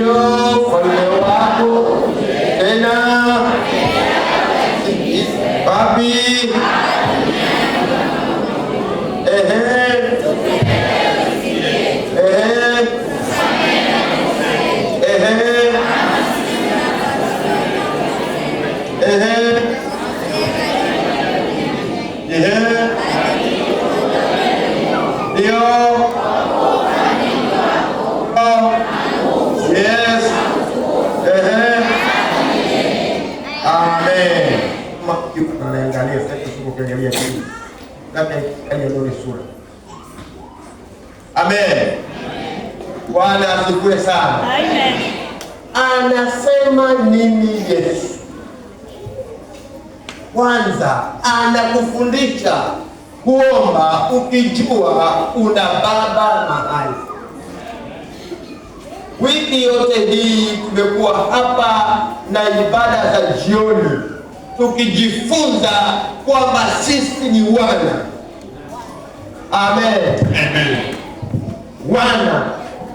ndio ufalme wako tena papi Amen. Bwana asifiwe sana. Amen. Anasema nini Yesu? Kwanza anakufundisha kuomba ukijua una Baba mahali. Wiki yote hii tumekuwa hapa na ibada za jioni tukijifunza kwamba sisi ni wana. Amen. Amen. Wana.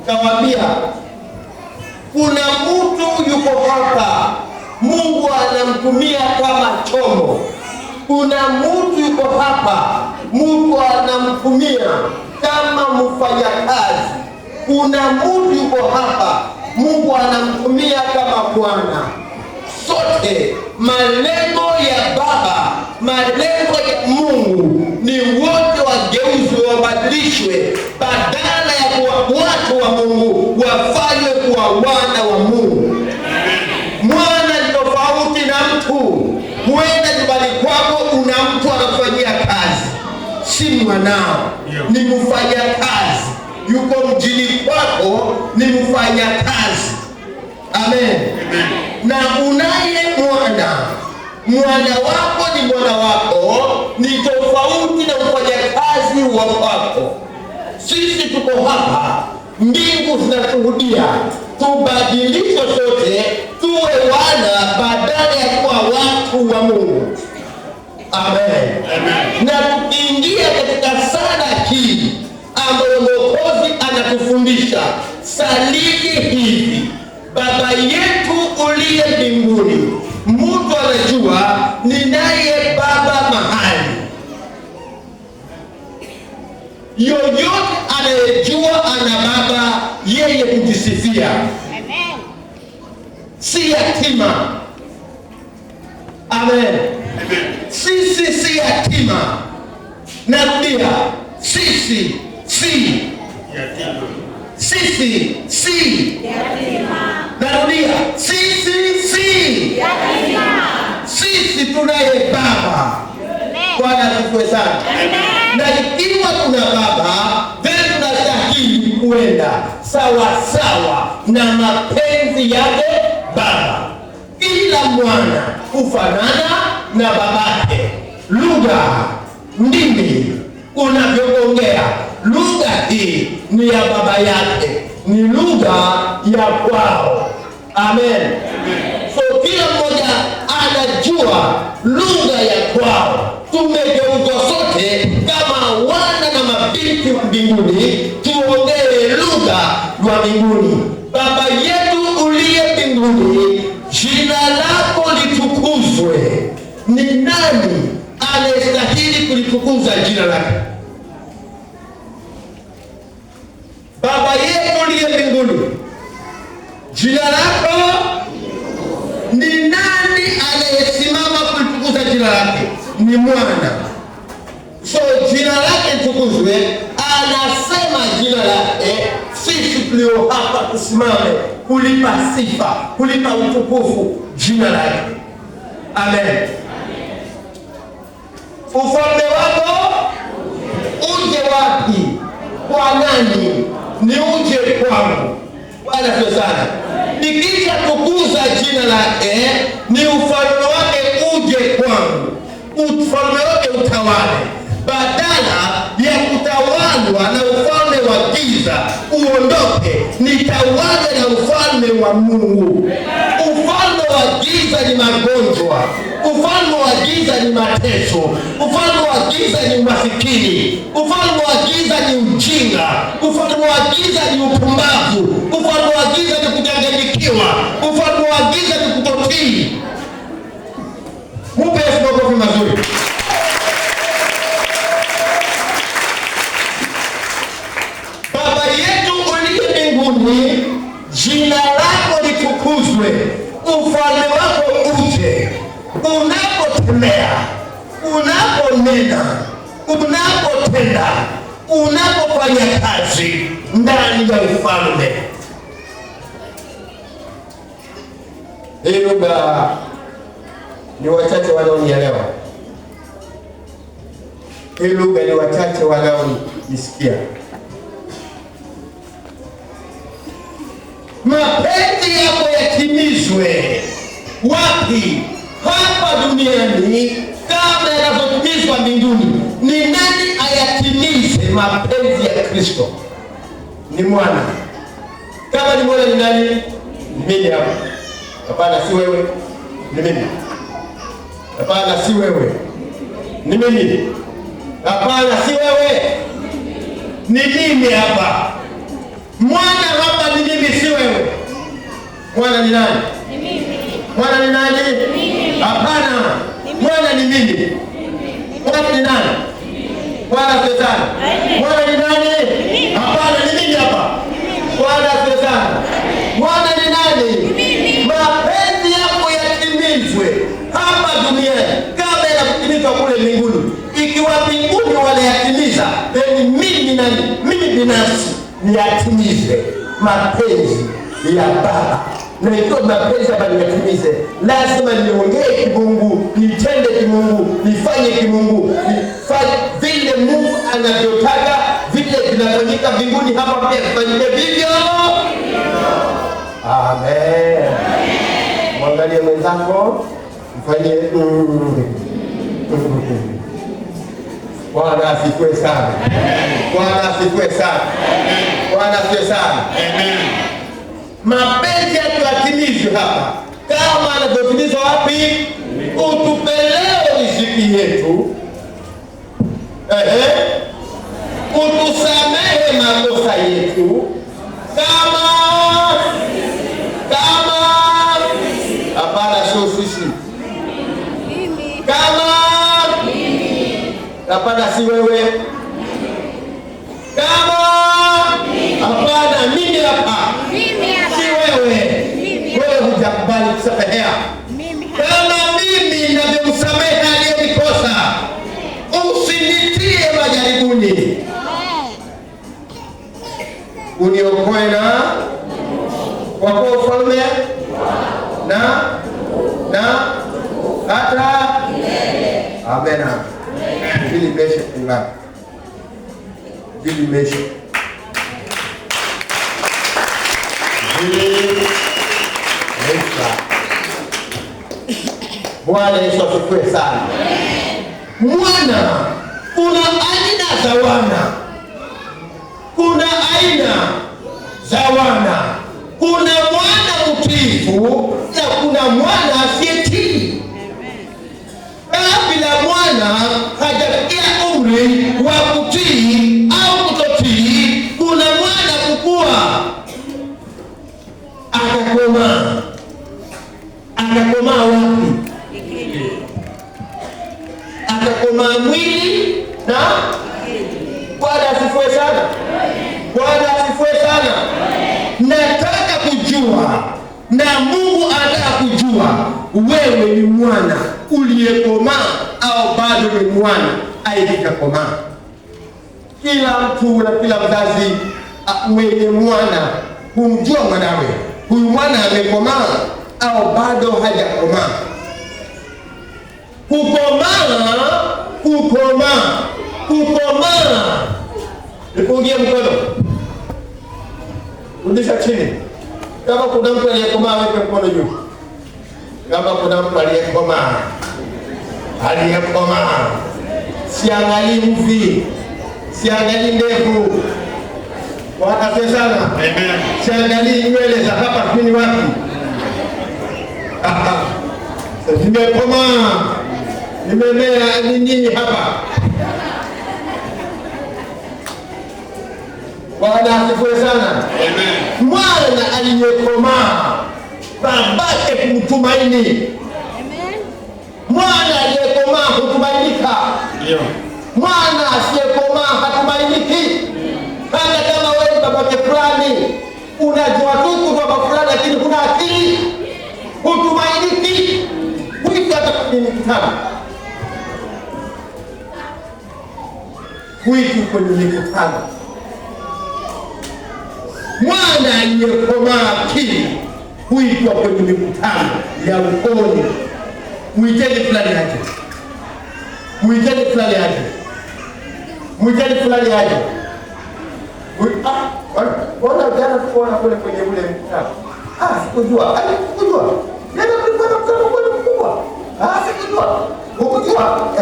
Kawaambia kuna mtu yuko hapa Mungu anamtumia kama chombo. Kuna mtu yuko hapa Mungu anamtumia kama mfanyakazi. Kuna mtu yuko hapa Mungu anamtumia kama bwana. Sote malengo ya Baba, malengo ya Mungu ni wote wageuzwe, wabadilishwe, badala ya kuwa watu wa Mungu wafanywe kuwa wana wa Mungu. Mwana ni tofauti na mtu. Huenda nyumbani kwako una mtu anafanyia kazi, si mwanao, ni mfanya kazi. Yuko mjini kwako, ni mfanya kazi. Amen. Na unaye mwana wako ni mwana wako, ni tofauti na mfanyakazi wa kwako. Sisi tuko hapa, mbingu zinashuhudia, tubadilishwe sote tuwe wana badala ya kuwa watu wa Mungu. Amen. Amen. Na tukiingia katika sala hii ambayo Mwokozi anatufundisha, salini hivi: Baba yetu uliye mbinguni. Mtu anajua ninaye Baba mahali. Yoyote anayejua ana Baba, yeye kujisifia. Amen. Si yatima. Amen. Sisi si yatima. Narudia, sisi si yatima. Sisi si yatima. Narudia, sisi si yatima. Sisi tunaye Baba. Bwana asifiwe sana. Na ikiwa tuna Baba, then tunastahili kuenda sawa sawa na mapenzi yake Baba. Kila mwana kufanana na babake. Lugha, ndimi unavyoongea, lugha hii ni ya baba yake, ni lugha ya kwao. Amen. So kila mmoja anajua lugha ya kwao. Tumegeuzwa sote kama wana na mabinti wa mbinguni, tuongee lugha ya mbinguni. Baba yetu uliye mbinguni, jina lako litukuzwe. Ni nani anayestahili kulitukuza jina lake? Baba yetu uliye mbinguni, jina lako. Ni nani anayesimama kulitukuza jina lake? Ni Mwana. So jina lake litukuzwe. Anasema jina lake, sisi tulio hapa tusimame kulipa sifa, kulipa utukufu jina lake. Amen. Ufalme wako uje wapi? Kwa nani? Ni uje kwangu. Bwana asifiwe sana. Nikisha tukuza jina lake, ni ufalme wake uje kwangu. Ufalme wake utawale, badala ya kutawalwa na ufalme wa giza uondoke, nitawale na ufalme wa Mungu. Ufalme wa giza ni magonjwa, ufalme wa giza ni mateso, ufalme wa giza ni umasikini, ufalme wa giza ni ujinga, ufalme wa giza ni upumbavu, ufalme wa giza ni kujangalia ufalme wako uje unapotembea, unaponena, unapotenda, unapofanya kazi ndani ya ufalme. Hii lugha ni wachache wanaonielewa. Hii lugha ni wachache wanaonisikia. Mapenzi yako yatimizwe wapi? Hapa duniani kama yanavyotimizwa mbinguni. Ni nani ayatimize mapenzi ya Kristo? Ni mwana. Kama ni mwana ni nani? Mimi hapa. Hapana, si wewe. Ni mimi. Hapana, si wewe. Ni mimi. Hapana, si wewe. Ni mimi hapa. Mwana hapa ni mimi, si wewe. Mwana ni nani? Ni mimi. Mwana ni nani? Ni mimi. Hapana. Mwana ni mimi. Mwana ni nani? Bwana Shetani. Mwana ni nani? Hapana, ni mimi hapa. Bwana Shetani. Mwana ni nani? Mapenzi yako yatimizwe hapa duniani kama yanatimizwa kule mbinguni. Ikiwa mbinguni wanayatimiza, then mimi nani? Mimi binafsi niyatimize mapenzi ya Baba. Na ikiwa mapenzi hapa niyatimize, lazima niongee kimungu, nitende kimungu, nifanye kimungu, nifanye vile Mungu anavyotaka. Vile vinafanyika mbinguni hapa pia vifanyike vivyo. Amen. Mwangalie mwenzako, mfanyie Bwana asifiwe sana. Bwana asifiwe sana. Bwana asifiwe sana. Mapenzi yetu yatimizwe hapa kama anavyotimizwa wapi? Utupe leo riziki yetu. Utusamehe makosa yetu kama hapana, sio sisi. Kama hapana, si wewe. Kama hapana, mimi hapa. Si wewe. Wewe hujakubali kusamehea. Kama mimi ninavyomsamehe aliyenikosa, usinitie majaribuni, uniokoe na wako ufalme na hata amen. Vili mesha kula. Vili mesha. Bwana Yesu asifiwe sana. Mwana, kuna aina za wana. Kuna aina za wana. Kuna mwana mtiifu na kuna mwana asiyetii. Bila mwana hajafikia umri wa kutii au kutotii, kuna mwana kukua, akakomaa. Akakomaa wapi? Akakomaa mwili na Bwana asifiwe sana. Bwana asifiwe sana. Nataka kujua na Mungu anataka kujua, wewe ni mwana uliyekomaa au bado ni mwana haijakomaa? Kila mtu na kila mzazi mwenye mwana humjua mwanawe, huyu mwana amekomaa au bado hajakomaa. Kukomaa. Nipungie mkono. Rudisha chini. Kama kuna mtu aliyekomaa weke mkono juu. Kama kuna mtu aliyekomaa. Siangalii mvi. Siangalii ndevu. Wakati sana. Amen. Siangalii nywele za hapa chini wapi. Nimekomaa. Nimemea nini hapa. Bwana asifiwe sana. Amen. Mwana aliyekomaa babake kumtumaini. Amen. Mwana aliyekomaa hutumainika. Ndio. Mwana asiyekomaa hatumainiki. Hata kama wewe babake fulani unajua tu kwa baba fulani lakini huna akili. hutumainiki. Huitwa hata kwenye mikutano, huitwa kwenye mikutano. Mwana aliyekomaa akili huitwa kwenye mikutano ya ukoni. Mwiteni fulani aje, mwiteni fulani aje, mwiteni fulani aje. Wana jana tukuona kule kwenye ule mkutano. Sikujua. Sikujua. Nenda kulikuwa na mkutano mkubwa. Sikujua. Hukujua.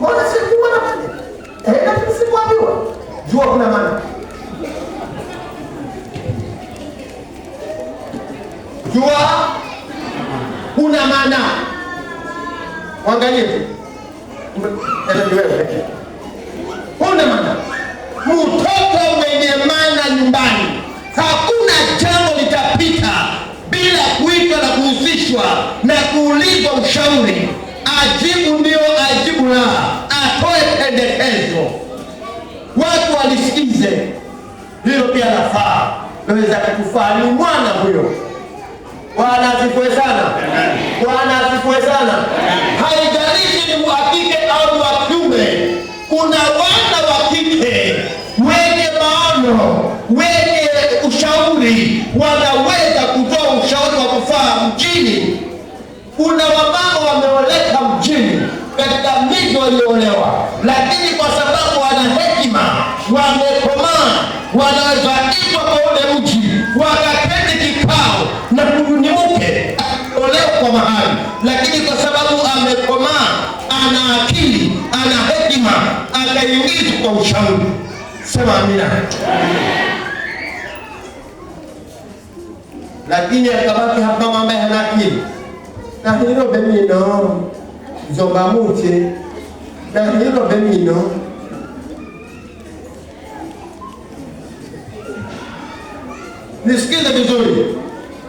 Mbona sikuwa na maana? Lakini sikuambiwa. Jua kuna maana. Jua kuna maana. Waangalie. Kuna maana. Mtoto mwenye maana nyumbani, hakuna jambo litapita bila kuitwa na kuhusishwa na kuulizwa ushauri. Ajibu ndio, ajibu la, atoe pendekezo, watu walisikize. Hilo pia nafaa, naweza kutufaa. Ni mwana huyo. Bwana asifiwe sana. Bwana asifiwe sana. Haijalishi ni wa kike au wa kiume. Kuna wana wa kike wenye maono, wenye ushauri, wanaweza kutoa ushauri wa kufaa mjini. Kuna wamama wameoleka mjini katika miji walioolewa, lakini kwa sababu wana hekima, wamekomaa, wanaweza itwa kwa ule mji, wakaketi kikao na mke olewa kwa mahali, lakini kwa sababu amekomaa, ana akili, ana hekima, akaingizwa kwa ushauri. Sema amina. Lakini akabaki hapa mama ambaye hana akili. Na hilo bemino zomba muche. Na hilo bemino nisikize vizuri.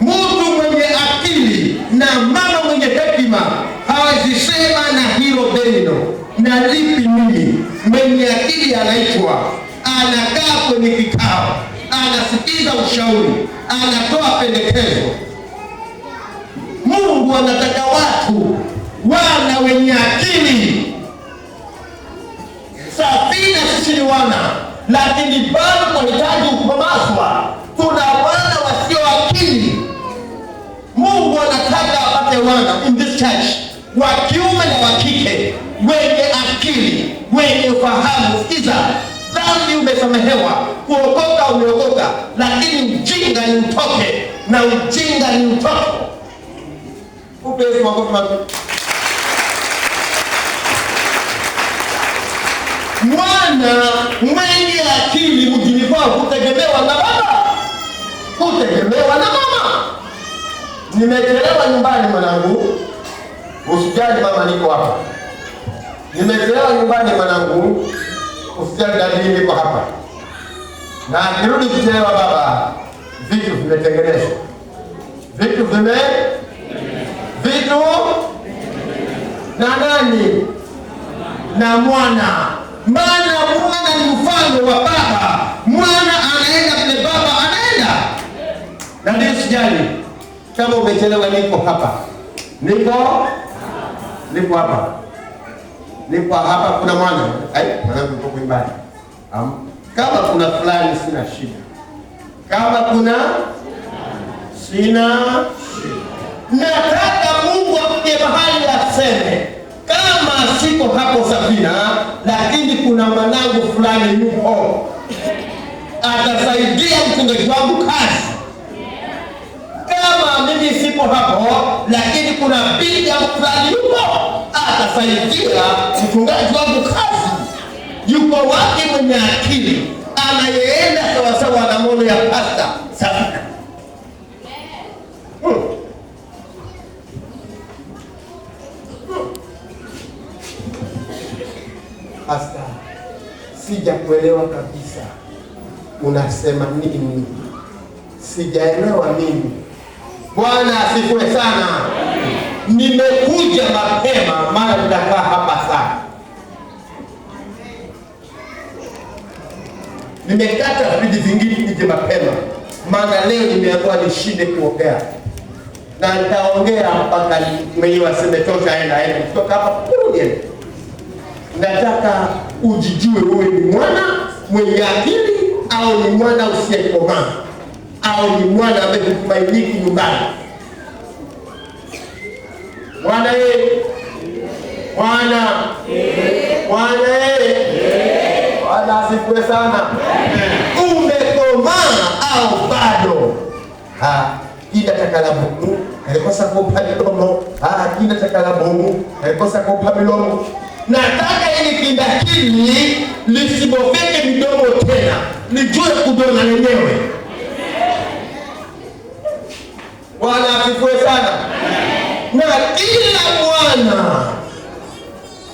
Mtu mwenye akili na mama mwenye hekima hawezi sema na hilo bemino. Na lipi mimi? Mwenye akili anaitwa, anakaa kwenye kikao, anasikiza ushauri, anatoa pendekezo. Mungu anataka watu wana wenye akili. Safina sisi ni wana, lakini bado tunahitaji kukomaswa. Tuna wana wasio akili. Mungu anataka apate wana in this church, wa kiume na wa kike, wenye akili, wenye ufahamu. Sikiza, dhambi umesamehewa, kuokoka umeokoka, lakini ujinga ni utoke, na ujinga ni utoke. Upesi makofi makofi. Mwana mwenye akili mjini kwao kutegemewa na baba, kutegemewa na mama. Nimechelewa nyumbani mwanangu, usijali mama niko hapa. Nimechelewa nyumbani mwanangu, usijali dadi niko hapa. Na akirudi kuchelewa baba, vitu vimetengenezwa. Vitu na nani? Na mwana. Maana mwana ni mfano wa baba. Mwana anaenda kule baba anaenda. Na ndio sijali kama umechelewa, niko hapa. Niko hapa. Niko hapa. Kuna mwana. Mwanangu yuko nyumbani. Kama kuna fulani sina shida. Kama kuna sina shida. Nataka Mungu apige mahali aseme, kama siko hapo Safina, lakini kuna mwanangu fulani yupo, atasaidia mchungaji wangu kazi. Kama mimi sipo hapo, lakini kuna binti fulani yupo, atasaidia mchungaji wangu kazi. Yuko wapi mwenye akili, anayeenda sawasawa na moyo ya pasta Safina? Pasta, sija kuelewa kabisa unasema nini. Sijaelewa mimi. Bwana asifiwe sana. Nimekuja mapema, maana nitakaa hapa sana. Nimekata vipindi vingine nije mapema, maana leo nimeamua nishinde kuongea. na nitaongea mpaka mwenyewe aseme tosha, aenda kutoka hapa kurudi. Nataka ujijue wewe ni mwana mwenye akili au ni mwana usiyekomaa au ni mwana ambaye hukumailiki nyumbani. Mwana Bwana asifiwe sana. Umekomaa au bado? Kina takala Mungu alikosa kupa midomo. Kina takala Mungu alikosa kupa midomo. Nataka ili kinda hili lisibofeke midomo tena, lijue kudona lenyewe. Bwana asifiwe sana. Na kila mwana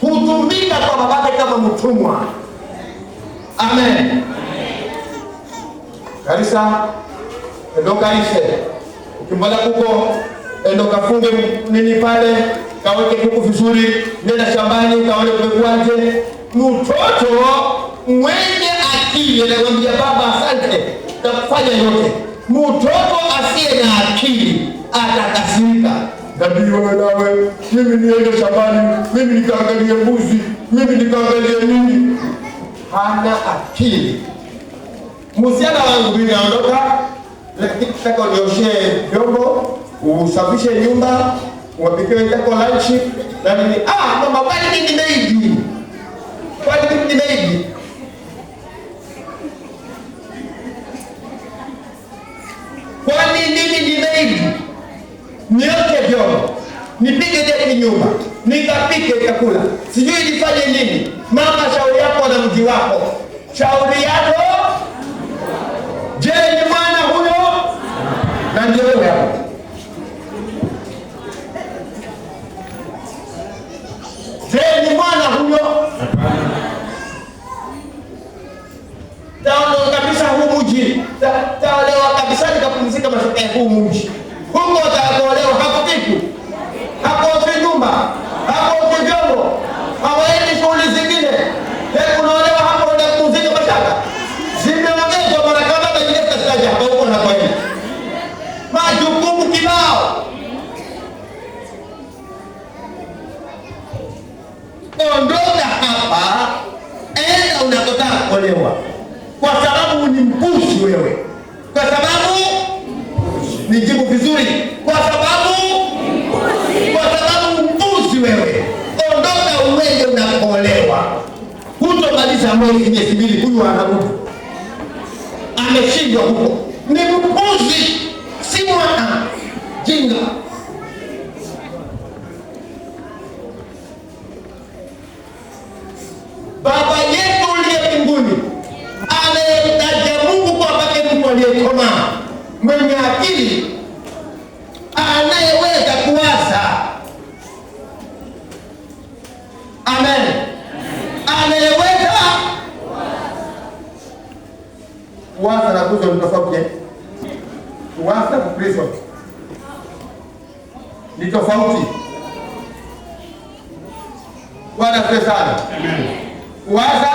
hutumika kwa babake kama mtumwa. Amen. Kanisa ndo kaise. Ukimbala kuko ndo kafunge nini pale, kaweke kuku vizuri, nenda shambani kaone kumekuaje. Mtoto mwenye akili anamwambia baba asante, takufanya yote. Mtoto asiye na akili atakasirika. Nabii wewe nawe, mimi niende shambani, mimi nikaangalie mbuzi, mimi nikaangalie nini. Hana akili. Musiana wangu mimi naondoka, lakini nataka unioshe vyombo, usafishe nyumba, uwapikie wenzako lunch na nini. Mama kwani mimi nimeidi? Kwani mimi nimeidi? Kwani mimi nimeidi? Nioke vyombo, nipige deki nyumba, nikapike chakula, sijui nifanye nini. Mama, shauri yako na mji wako. Shauri yako. Je, ni mwana huyo? Na ndio wewe hapo. Je, ni mwana huyo? Taondoka kabisa huu mji. Taolewa kabisa nikapumzika mashoka ya huu mji. Huko utaolewa hapo kitu. Hapo nyumba. Hapo vyombo. Hawaendi shughuli zingine. Unaolewa hapo na kupumzika mashaka. Zimeongezwa mara kadhaa na nyingine kastaja hapo huko na kwenda. Majukumu kibao. Ondoka hapa, enda unakotaka kuolewa. Kwa sababu ni mpushi wewe. Kwa sababu nijibu vizuri. Kwa sababu mpushi wewe. Ondoka uende unakolewa. Hutomaliza miezi mbili huyu anarudi. Ameshindwa huko. Ni mpushi, si mwana. Jinga. Baba yetu uliye mbinguni, anayemtaja Mungu kwa babake Mungu aliyekomaa, mwenye akili, anayeweza kuwaza. Amen. Anayeweza kuwaza na kuzo ni tofauti. Kuwaza na Kristo ni tofauti. Bwana asifiwe sana. Amen. Kuwaza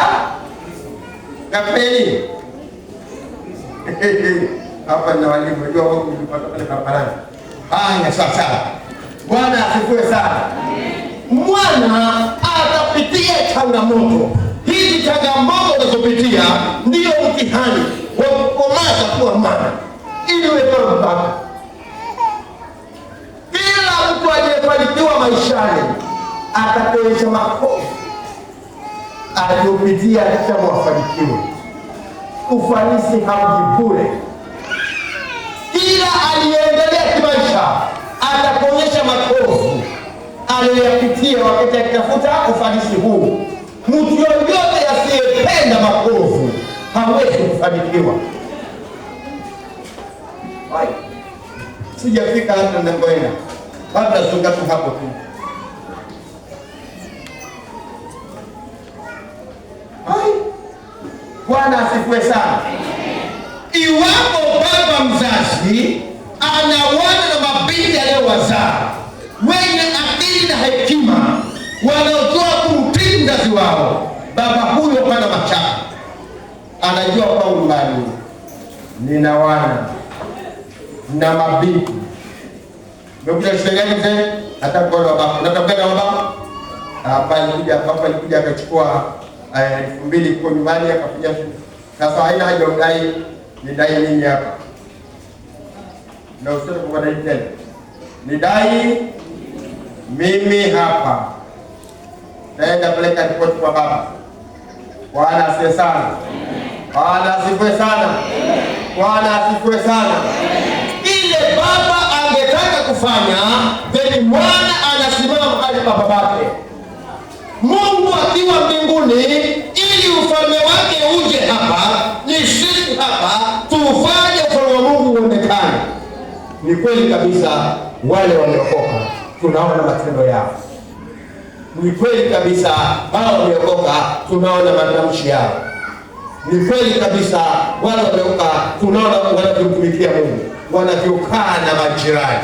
na kweli. Hapa na walimu ndio wao kupata pale barabarani. Sasa. Bwana asifiwe sana. Mwana atapitia changamoto. Hizi changamoto unazopitia ndio mtihani wa kukomaza kuwa mwana. Ili uwe kama baba. Kila mtu aliyefanikiwa maishani atakuonyesha makofi aliyopitia kisha mwafanikiwe. Ufanisi hauji bure. Kila aliyeendelea kimaisha atakuonyesha makofi aliyoyapitia wakati akitafuta ufanisi huu. Mtu yoyote asiyependa makofi hawezi kufanikiwa. Sijafika hata ninapoenda. Labda zunga tu hapo tu. Bwana asifiwe sana. Iwapo baba mzazi ana wana na mabinti aliyowazaa wenye akili na hekima, wanaojua kumtii mzazi wao, baba huyo hana mashaka. Anajua kwa nyumbani nina wana na mabinti Umekuja shule gani mzee? Nataka kuona baba. Unataka na baba? Hapa alikuja akachukua 2000 kwa nyumbani akapiga shule. Sasa haina haja udai, nidai nini hapa? Na usitaki kudai tena. Nidai mimi hapa. Naenda peleka ripoti kwa baba. Bwana asifiwe sana. Bwana asifiwe sana. Bwana asifiwe sana. Ile baba angetaka kufanya, then mwana anasimama mahali pa babake. Mungu akiwa mbinguni, ili ufalme wake uje hapa, ni sisi hapa tufanye ufalme wa Mungu uonekane. Ni kweli kabisa, wale waliokoka tunaona matendo yao. Ni kweli kabisa, hao waliokoka tunaona matamshi yao. Ni kweli kabisa, wale waliokoka tunaona wanavyomtumikia Mungu, wanavyokaa na majirani.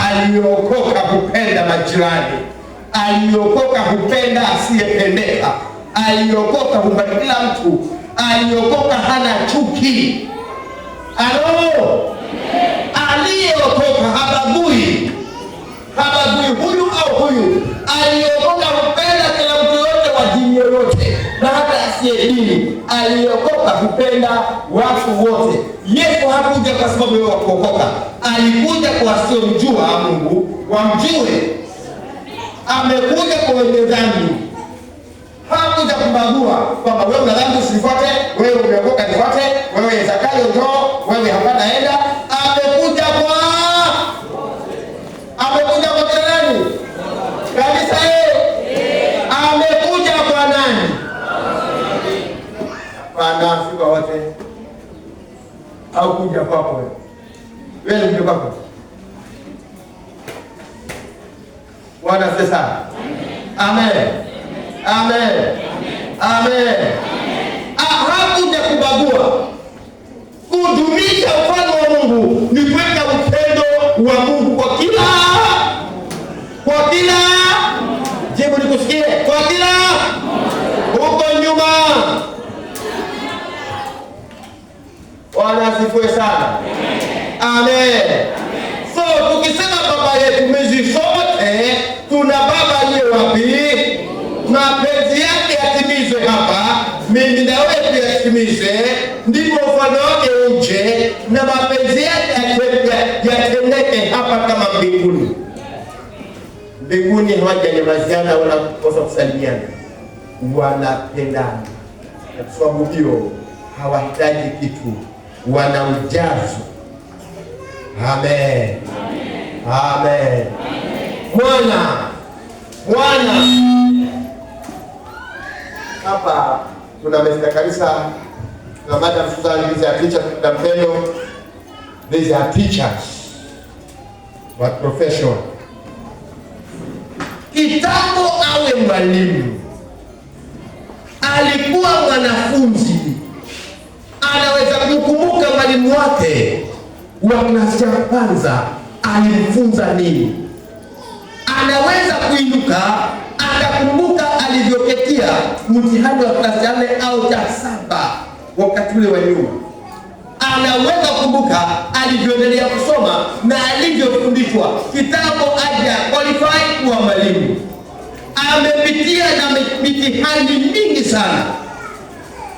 Aliokoka kupenda majirani, aliokoka kupenda asiyependeka, aliokoka kupenda kila mtu, aliokoka hana chuki. Alo, aliyeokoka habagui huyu au huyu. Aliokoka kupenda kila mtu yote wa dini yoyote na hata asiye dini. Aliokoka kupenda watu wote. Yesu hakuja kwa sababu ya kuokoka, alikuja kwa wasiomjua Mungu wamjue. Amekuja kwa wenye dhambi. Hakuja kubagua kwamba wewe una dhambi usifuate, wewe umeokoka nifuate, wewe Zakayo njoo, wewe hapana enda. Amekuja kwa nani? Kanisa amekuja kwa nani? Bwana sio wote. Au kuja kwako wewe? Wewe ndio kwako. Bwana sasa. Amen. Amen. Amen. Hakuja kubagua. Kudumisha ufalme wa Mungu ni kuweka upendo wa Mungu kwa kila jibu nikusikie, kwa kila huko nyuma. Bwana asifiwe sana. Amen. So tukisema baba yetu mizi sote, tuna baba aliye wapi? Mapenzi yake yatimizwe hapa, mimi na wewe yatimize, ndipo ufalme wake uje na mapenzi yake yatendeke hapa kama mbinguni. Mbinguni hawajanyamaziana wala kukosa kusalimiana, wanapendana. Kwa sababu hiyo hawahitaji kitu, wana ujazo. Amen. Amen. Bwana hapa tuna Mr. Kanisa na Madam Susan, these are teachers na mpendo. These are teachers what profession. Kitambo awe mwalimu, alikuwa mwanafunzi, anaweza kukumbuka mwalimu wake wa klasi ya kwanza alimfunza nini. Anaweza kuinuka akakumbuka alivyoketia mtihani wa klasi 4 au 7 wakati ule wa nyuma. Anaweza kukumbuka alivyoendelea kusoma na alivyofundishwa kitambo aja qualify kuwa mwalimu. Amepitia na mitihani mingi sana,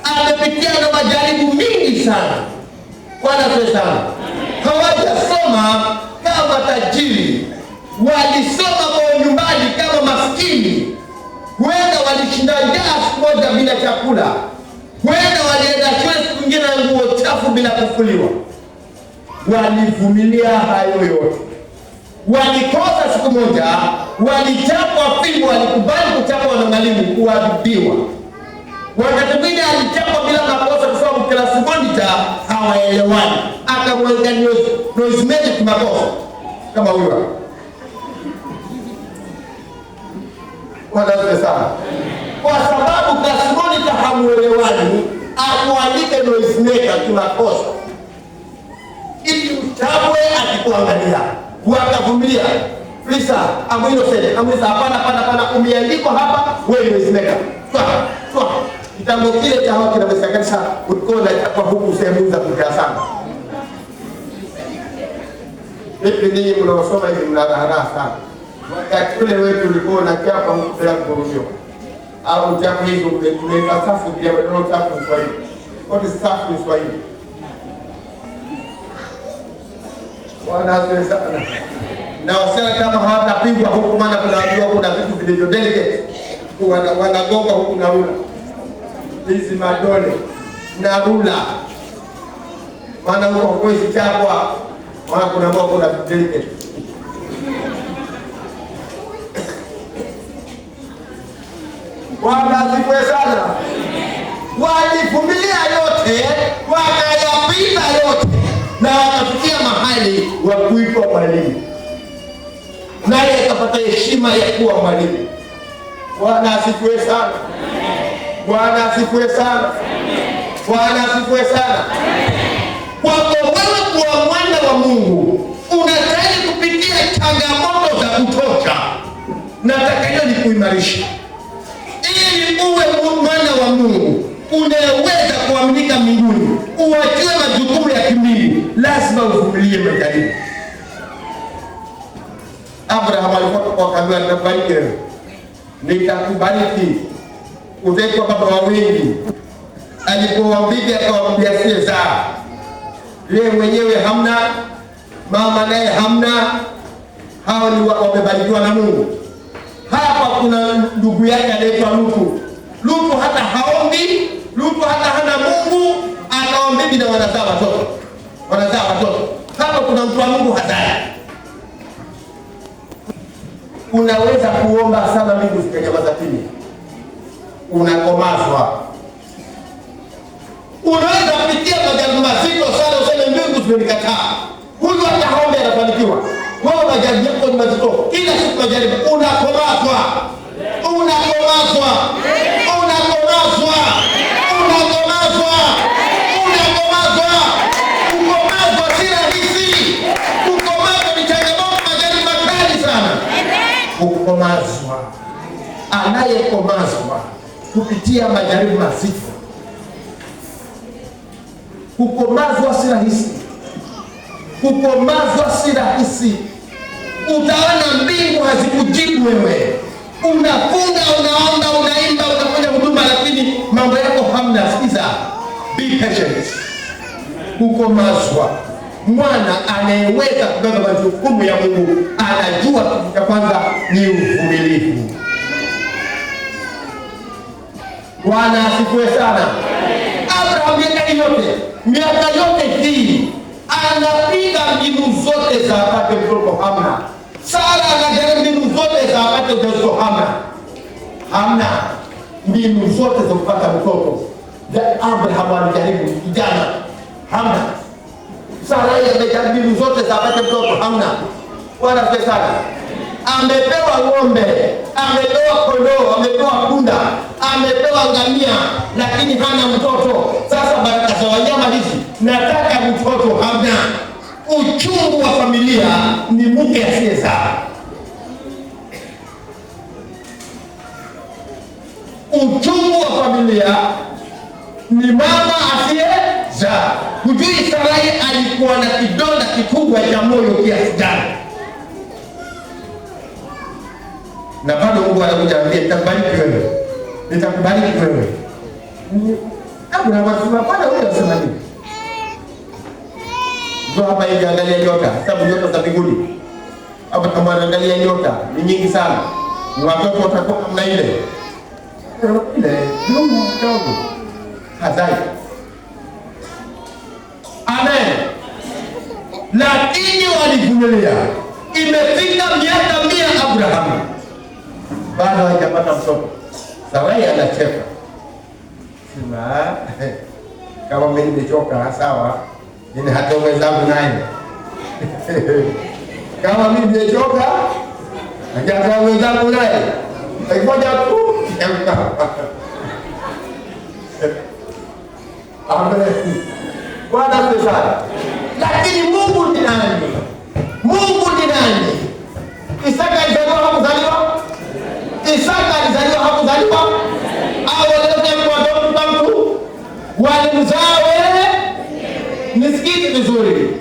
amepitia na majaribu mingi sana. Bwana asifiwe. Hawajasoma kama tajiri, walisoma kwa nyumbani kama maskini. Huenda walishinda njaa siku moja bila chakula, huenda walienda shule siku nyingine na nguo chafu bila kufuliwa. Walivumilia hayo yote. Walikosa siku moja, walichapwa fimbo, walikubali kuchapwa na mwalimu, kuadhibiwa. Wakati mwingine alichapwa bila makosa kwa sababu class monitor hawaelewani, akamweka noisemaker makosa kama huyo. Wanaanza sana. Kwa sababu class monitor hamuelewani, akuandike noisemaker kimakosa. Ili utabwe akikuangalia, wakavumilia. Please, I'm innocent. I'm innocent. Hapana, umeandikwa hapa, wewe noisemaker. Sawa. Kitambo kile cha haki na Mr. Kanisa ulikuwa unachapa huku sehemu za kukaa sana. Vipi ninyi mnaosoma hivi mna raha sana. Wakati ule wetu ulikuwa unachapa bila kuruhusiwa. Au chapu hizo tunaita safu pia ndio chapu kwa hiyo. What is safu in Swahili? Wanaanza sana. Na wasema kama hawatapigwa huku maana kuna vitu vilivyo delicate. Wanagonga huku na rula. Hizi madole na rula. Maana huko kwezi chapwa. Maana kuna mambo kuna delicate. Wanazikwe sana. Walivumilia yote, wakayapita yote, na wakafikia mahali wa kuitwa mwalimu. Naye akapata heshima ya kuwa mwalimu. Bwana asifiwe sana. Bwana asifiwe sana. Bwana asifiwe sana. Kwako wewe kuwa mwana wa Mungu, unastahili kupitia changamoto za kutosha. Nataka hiyo ni kuimarisha. Ili uwe mwana wa Mungu, unaweza kuaminika mbinguni, uachie majukumu ya kimbingu, lazima uvumilie majaribu. Abraham alikuwa akaambiwa nitakubariki wewe. Nitakubariki. Utaitwa baba wa wengi. Alipowaambia akamwambia Sara, yeye mwenyewe hamna, mama naye hamna. Hao ni wamebarikiwa na Mungu. Hapa kuna ndugu yake anaitwa Lutu. Lutu hata haombi, Lutu hata hana Mungu, anaombi na wanazaa watoto. Wanazaa watoto. Hapa kuna mtu wa Mungu hatari. Unaweza kuomba sana Mungu sikanyamaza kimya. Unakomazwa. Unaweza kupitia majaribu mazito sana useme Mungu simenikataa. Huyu hata haombi anafanikiwa. Wewe majaribu yako ni mazito. Kila siku majaribu unakomazwa. Unakomazwa. Unakomazwa. Unakomazwa. Unakomazwa. Kukomazwa si rahisi. Kukomazwa ni changamoto, majaribu makali sana. Kukomazwa. Anayekomazwa kupitia majaribu mazito. Kukomazwa si rahisi. Kukomazwa si rahisi. Utaona mbingu hazikujibu wewe. Unafunga, unaomba, unaimba, unafanya huduma, lakini mambo yako hamna. Sikiza, be patient. Kukomazwa. Mwana anayeweza kubeba majukumu ya Mungu anajua kitu cha kwanza ni uvumilivu. Bwana asifiwe sana. Abraham miaka yote hii anapiga mbinu zote za apate mtoto, hamna. Sara anajaribu mbinu zote za apate mtoto, hamna. Hamna mbinu zote za kupata mtoto. Abraham anajaribu kijana, hamna. Sara amejaribu mbinu zote za apate mtoto, hamna. Bwana asifiwe sana. Amepewa ng'ombe, amepewa kondoo, amepewa punda, amepewa ngamia, lakini hana mtoto. Sasa baraka za wanyama hizi, nataka mtoto, hamna. Uchungu wa familia ni mke asiyezaa. Uchungu wa familia ni mama asiyezaa. Hujui Sarai alikuwa na kidonda kikubwa cha moyo kiasi gani? Na bado Mungu anakuja ambia nitakubariki wewe. Nitakubariki wewe. Hapo na watu bwana wewe unasema nini? Ndio hapa hivi angalia nyota, sababu nyota za mbinguni. Hapa kama anaangalia nyota ni nyingi sana. Ni watoto watakuwa mna ile. Ile ndio mdogo. Hazai. Amen. Lakini walivumilia. Imefika miaka 100 Abrahamu bado hajapata mtoto. Sarai anacheka. Sema kama mimi nimechoka sawa, ni hata wenzangu naye. Kama mimi nimechoka, hata wenzangu naye. Ngoja tu. Amen. Bwana sana. Lakini Mungu ni nani? Mungu ni nani? Isaka alizaliwa hakuzaliwa? Isaka alizaliwa hakuzaliwa? Au walikuwa watoto mtu? Walimzaa wewe? Nisikize vizuri.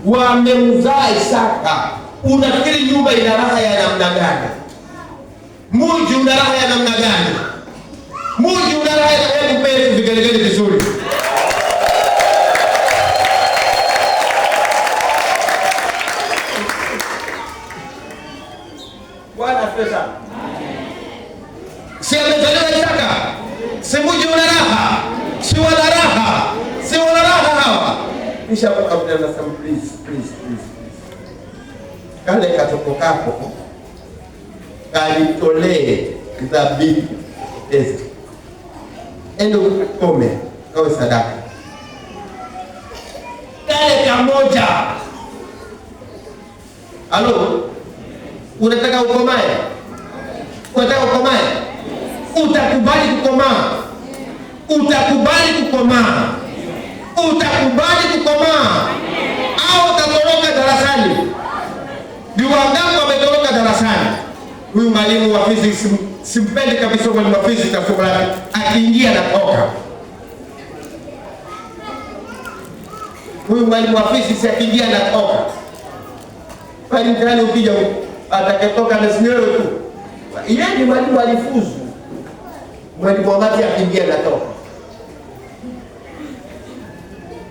wamemzaa Isaka. Unafikiri nyumba ina raha ya namna gani? Mji una raha ya namna gani? Mji una raha ya hebu pesa vigelegele vizuri. Bwana pesa. Si amezaliwa Isaka. Si mji una raha. Si wana raha. Si wana raha hawa. Kisha mkabila na some please. Kale katoko kako kalitolee dhabihu pesa. Endo ukome kawe sadaka. Kale kamoja. Halo? Unataka ukomae? Unataka ukomae? Utakubali kukomaa. Utakubali kukomaa. Utakubali kukomaa. Au utatoroka darasani. Ni wangapi wametoroka darasani? Huyu mwalimu wa physics simpendi kabisa, mwalimu wa physics na somo lake akiingia na toka. Huyu mwalimu wa physics akiingia na toka. Bali ndani ukija ataketoka na sinyo tu. Yeye ni mwalimu alifuzu. Mwalimu wa mati akiingia na toka.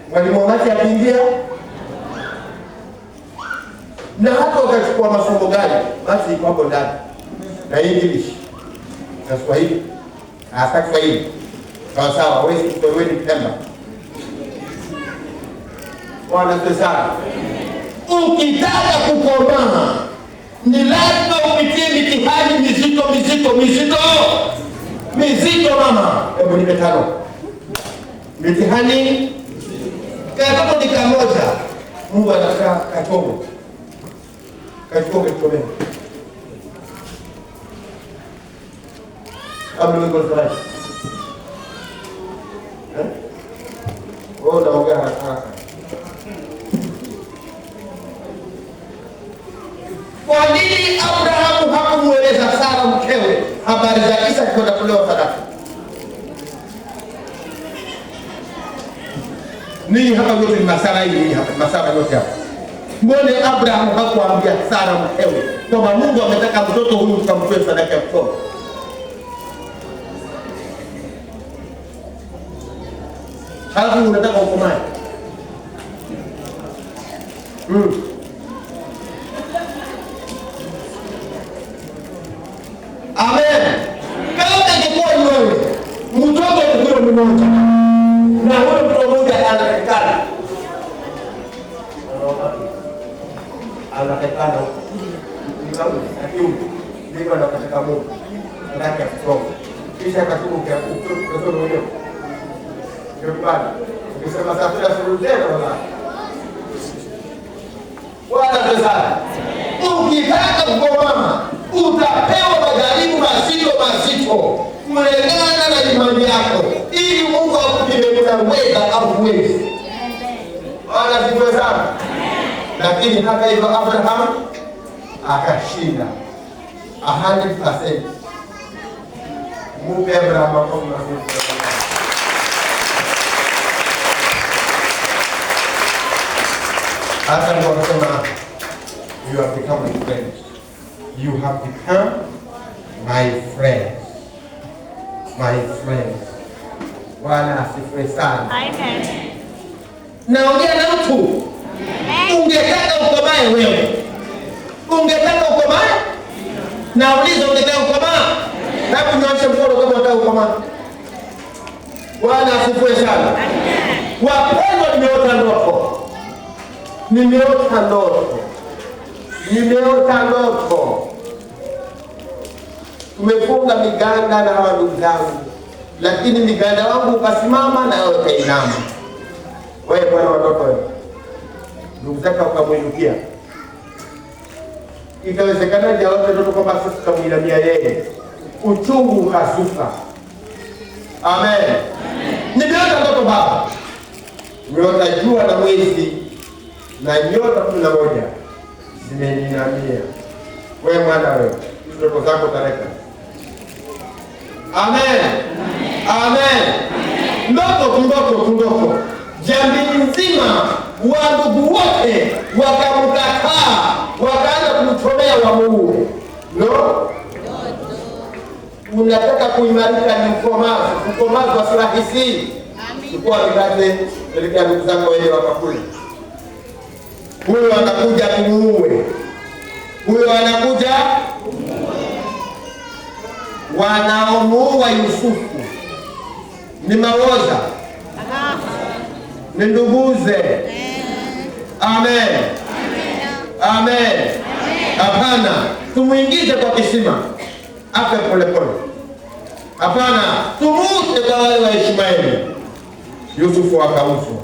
Mwalimu wa mati akiingia na hata ukachukua masomo gani, basi iko hapo ndani. Na English na Swahili, hasa Kiswahili. Sawa, wewe wewe ni Pemba. Bwana sana. Ukitaka kukomaa ni lazima upitie mitihani mizito mama. Hebu nipe tano. Mitihani kama ni kamoja. Mungu anataka katobo. Kachukua kitome. Kabla wewe kufanya. Oh, naongea haraka. Kwa nini Abrahamu hakumueleza Sara mkewe habari za Isaka kwenda kulewa sadaka? Nini hapa yote ni masara hii hapa, masara yote hapa. Mbona Abrahamu hakuambia Sara mkewe kwamba Mungu ametaka mtoto huyu tukamtoe sadaka ya mtoto? Halafu unataka ukomae. Amen. Kama ingekuwa ni wewe, mtoto huyo ni mmoja. Na huyo mtoto mmoja anatakikana. Anatakikana. Ndio anataka Mungu. Anataka kutoka. Kisha katuka kutoka huyo. Ndio bwana. Ukisema safari suru tena wala. Bwana tazama. Ukitaka kukomaa utapewa majaribu mazito kulingana na imani yako, ili Mungu akupime unaweza au huwezi. Bwana sifiwe sana. Lakini hata hivyo Abraham akashinda 100%. Mungu Abraham akamwambia hata ndio anasema you have become my friend. You have become my friend. My friend. Bwana asifiwe sana. Amen. Naongea na mtu. Ungetaka ukomae wewe? Ungetaka ukomae? Nauliza, ungetaka ukomae? Hebu nyosha mkono kama unataka ukomae. Bwana asifiwe sana. Wapendwa, nimeota ndoto. Tumefunga miganda na hawa ndugu zangu, lakini miganda wangu ukasimama na wewe ukainama. Wewe bwana watoto wewe, ndugu zako ukamwinukia. Itawezekana je wote ndoto kwamba sisi tutamwilamia yeye, uchungu ukasuka. Amen. Nimeota ndoto baba, nimeota jua na mwezi na nyota 11 zimeninamia. Wewe mwana wewe, ndoto zako tareka. Amen. Amen. Ndoto. Jamii nzima wa ndugu wote wakamkataa, wakaanza kumchomea wamuue. No, unataka kuimarika, ni ukomavu wa silaha hizi. Chukua vikate, pelekea ndugu zako wenye wakakule. Huyo anakuja kumuue, huyo anakuja. Wanaomuua Yusufu ni mawoza, ni nduguze. Amen, amen. Hapana, tumuingize kwa kisima afe polepole. Hapana, tumute kwa wale wa Ishmaeli. Yusufu akauzwa.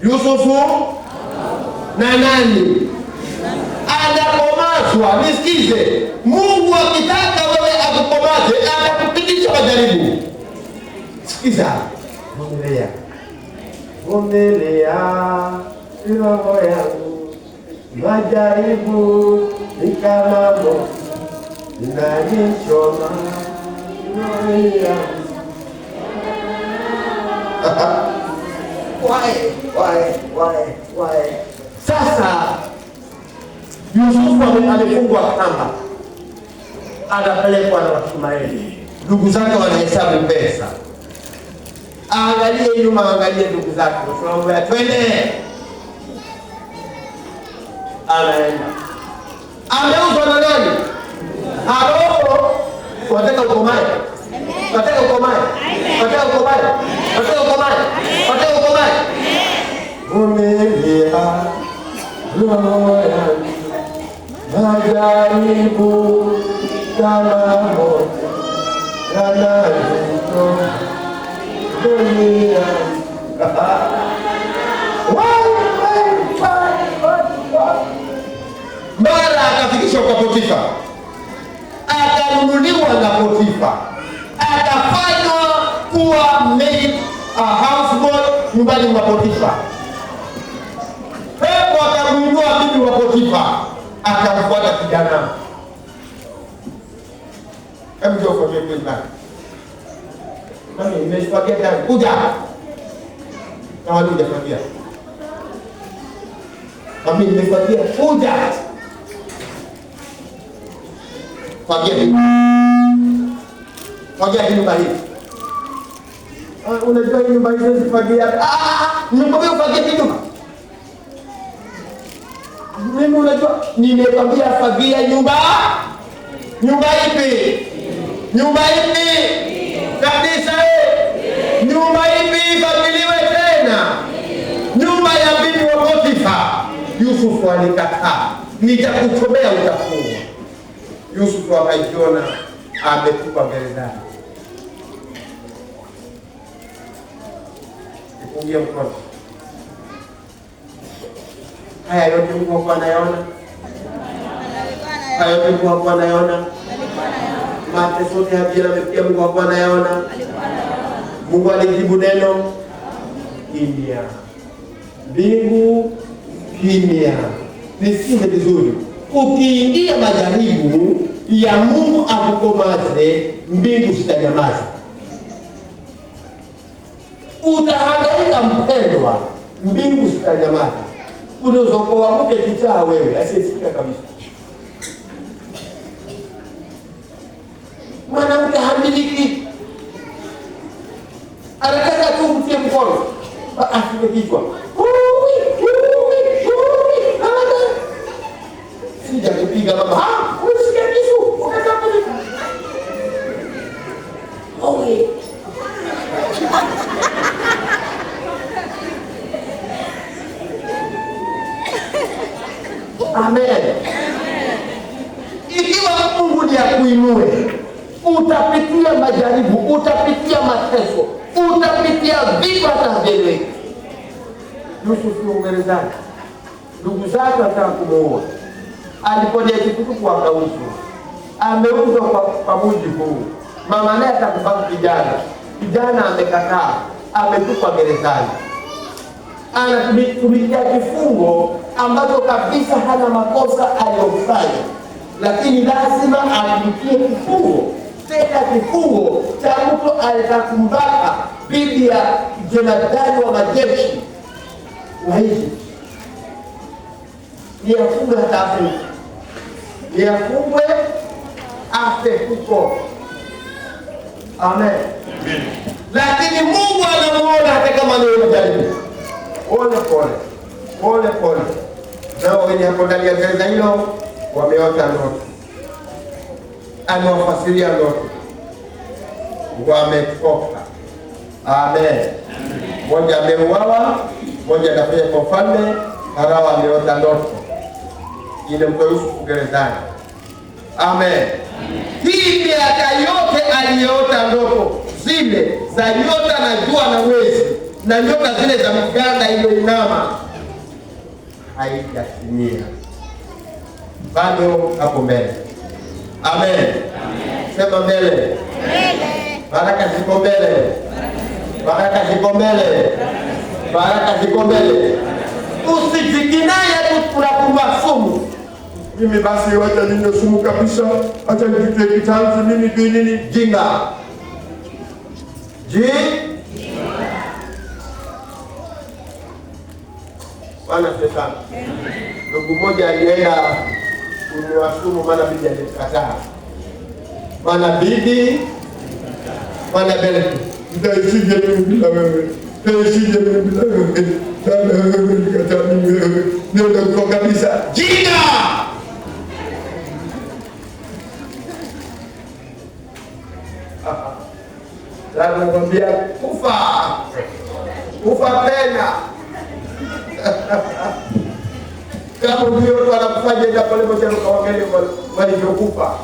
Yusufu na nani? Anakomazwa. Nisikize, Mungu akitaka wewe akukomaze, atakupitisha majaribu. Sikiza, vumilia, vumilia roho yangu, majaribu ni kama moto inanichoma roho yangu. Why? Sasa Yusufu amefungwa kamba, anapelekwa na Ishmaeli. Ndugu zake wanahesabu pesa. Angalie nyuma, angalie ndugu zake, tunamwambia twende. Anaenda. Ameuzwa na nani? Halo, wataka ukomae? Wataka ukomae? Wataka ukomae? Wataka ukomae? Wataka ukomae? Vumilia roho yangu, majaribu kama moto yananitoa dunia. Mara akafikishwa kwa Potifa, akanunuliwa na Potifa, akafanywa kuwa maid, houseboy nyumbani mwa Potifa. Pepo akamwinua bibi wa Potifa, akamfuata kijana. Hebu njoo kwa mimi bwana. Mami, nimeshafagia tayari. Kuja. Na wali hujafagia. Mami, nimefagia. Kuja. Fagia hii. Fagia hii nyumba hii. Unajua hii nyumba hii sifagia. Nimekwambia ufagie hii nyumba. Mimi unajua nimekwambia fagia nyumba. Nyumba ipi? Nyumba ipi? Kabisa nyumba ipi ifagiliwe tena? Nyumba ya bibi wa Potifa. Yusufu alikataa, nitakuchomea utafungwa. Yusufu akaiona ametupa gerezani. Ipungie mkono. Haya yote Mungu anayaona. Haya yote Mungu anayaona. Mateso yote Habila amefikia Mungu anayaona. Mungu alijibu neno kimya. Mbingu kimya. Nisikize vizuri. Ukiingia majaribu ya Mungu akukomaze, mbingu zitanyamaza. Utahangaika mpendwa, mbingu zitanyamaza. Unaweza kuamka kichaa wewe, asiyesikia kabisa. Mwanamke hamiliki, anataka tu mtie mkono, afike kichwa. Sija kupiga mama, usikia kisu, ukatambuka. Owe. Amen. Ikiwa Mungu ni akuinue, utapitia majaribu, utapitia mateso, utapitia vita tavyeleki. Yusufu gerezani, ndugu zake wataka kumuua. Alipodia kitukufu akauzwa. Ameuzwa kwa muji huu. Mama naye atakubaki kijana. Kijana amekataa, ametupwa gerezani. Anatumikia kifungo ambacho kabisa hana makosa aliyofanya, lakini lazima atumikie kifungo. Tena kifungo cha mtu alitakumbaka bibi ya jemadari wa majeshi wa Egypt. ni afungwe hata afe, ni afungwe afe huko. Amen. Lakini Mungu anamuona hata kama ni mjaribu. Pole pole. Nao wenye hapo ndani ya gereza hilo wameota ndoto, amewafasiria ndoto, wametoka. Amen. Mmoja ameuawa, mmoja anafanya kwa mfalme, Farao ameota ndoto ile mtoa Yusufu gerezani. Amen. Hii miaka yote aliyeota ndoto zile za nyota na jua na mwezi na nyota zile za mganda iliyoinama haijatimia, bado hapo mbele. Amen. Sema mbele. Baraka ziko mbele. Baraka ziko mbele. Baraka ziko mbele. Usijikinaye tu tunakumba sumu. Mimi basi wacha ninywe sumu kabisa, acha nijitwe kitanzi, mimi jui nini? Jinga. Bwana sana. Ndugu mmoja alienda kununua sumu, maana bibi alikataa. Maana bibi bele nitaishije mimi bila wewe? Nitaishije mimi bila wewe? Sana wewe nikataa mimi wewe. Ndio kwa kabisa. Jinga! Sasa nakwambia kufa tena. Kama ndio watu wanakufanya ndio pale moja ukaangalia walivyokufa.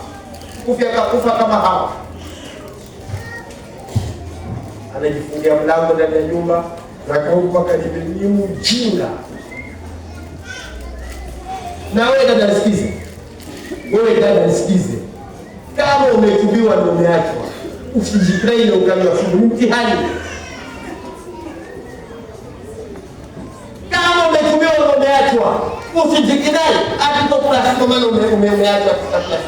Kufa kama hawa. Anajifungia mlango ndani ya nyumba na kaupa kanibimu mjinga. Na wewe dada nisikize. Kama umetubiwa na umeachwa, usijikrai na ukanywa sumu, mtihani. Kama umetubiwa na umeachwa, usijikrai ati kwa sababu maana umeachwa kabla.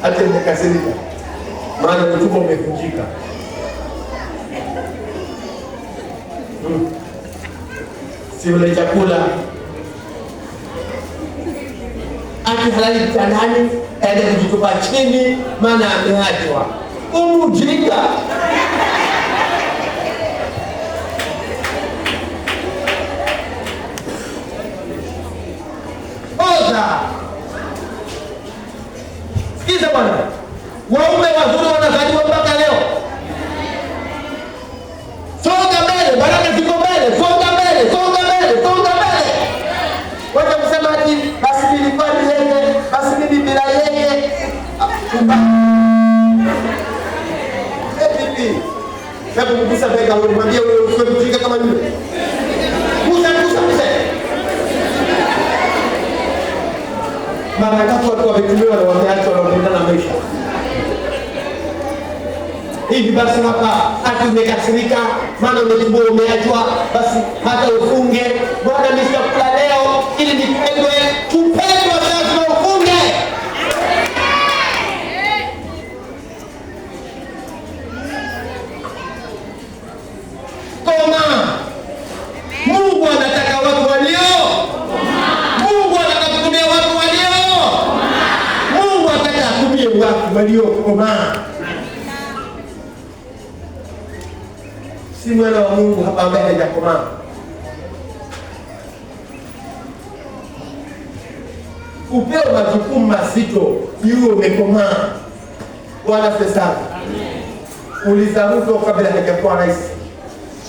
Ati nimekasirika, maana mtumo umevunjika. Si ule chakula ati halali kitandani, aende kujitupa chini, maana ameachwa. Umujinga. Sikiza bwana, waume wazuri wanazaliwa mpaka leo. Songa mbele, baraka ziko mbele. Songa mbele. Wacha kusema ati basi nilikuwa ni yeye, basi mimi bila yeye. Vipi? Hebu mgusa bega wewe, mwambie wewe usiwe kama yule. Gusa. Mara tatu watu wametumiwa na wameachwa na wanaenda na maisha. Hivi basi hapa ati umekasirika, maana umetumiwa umeachwa, basi hata ufunge. Bwana nisikula leo ili nipendwe. Tupendwe lazima ufunge. Koma. Mungu anataka watu walio. Mungu anataka kutumia watu walio. Mungu anataka kutumia watu walio koma. Si mwana wa Mungu hapa ambaye hajakomaa. Upewe majukumu mazito, iwe umekomaa. Bwana sana. Uliza mtu kabla hajakuwa rais.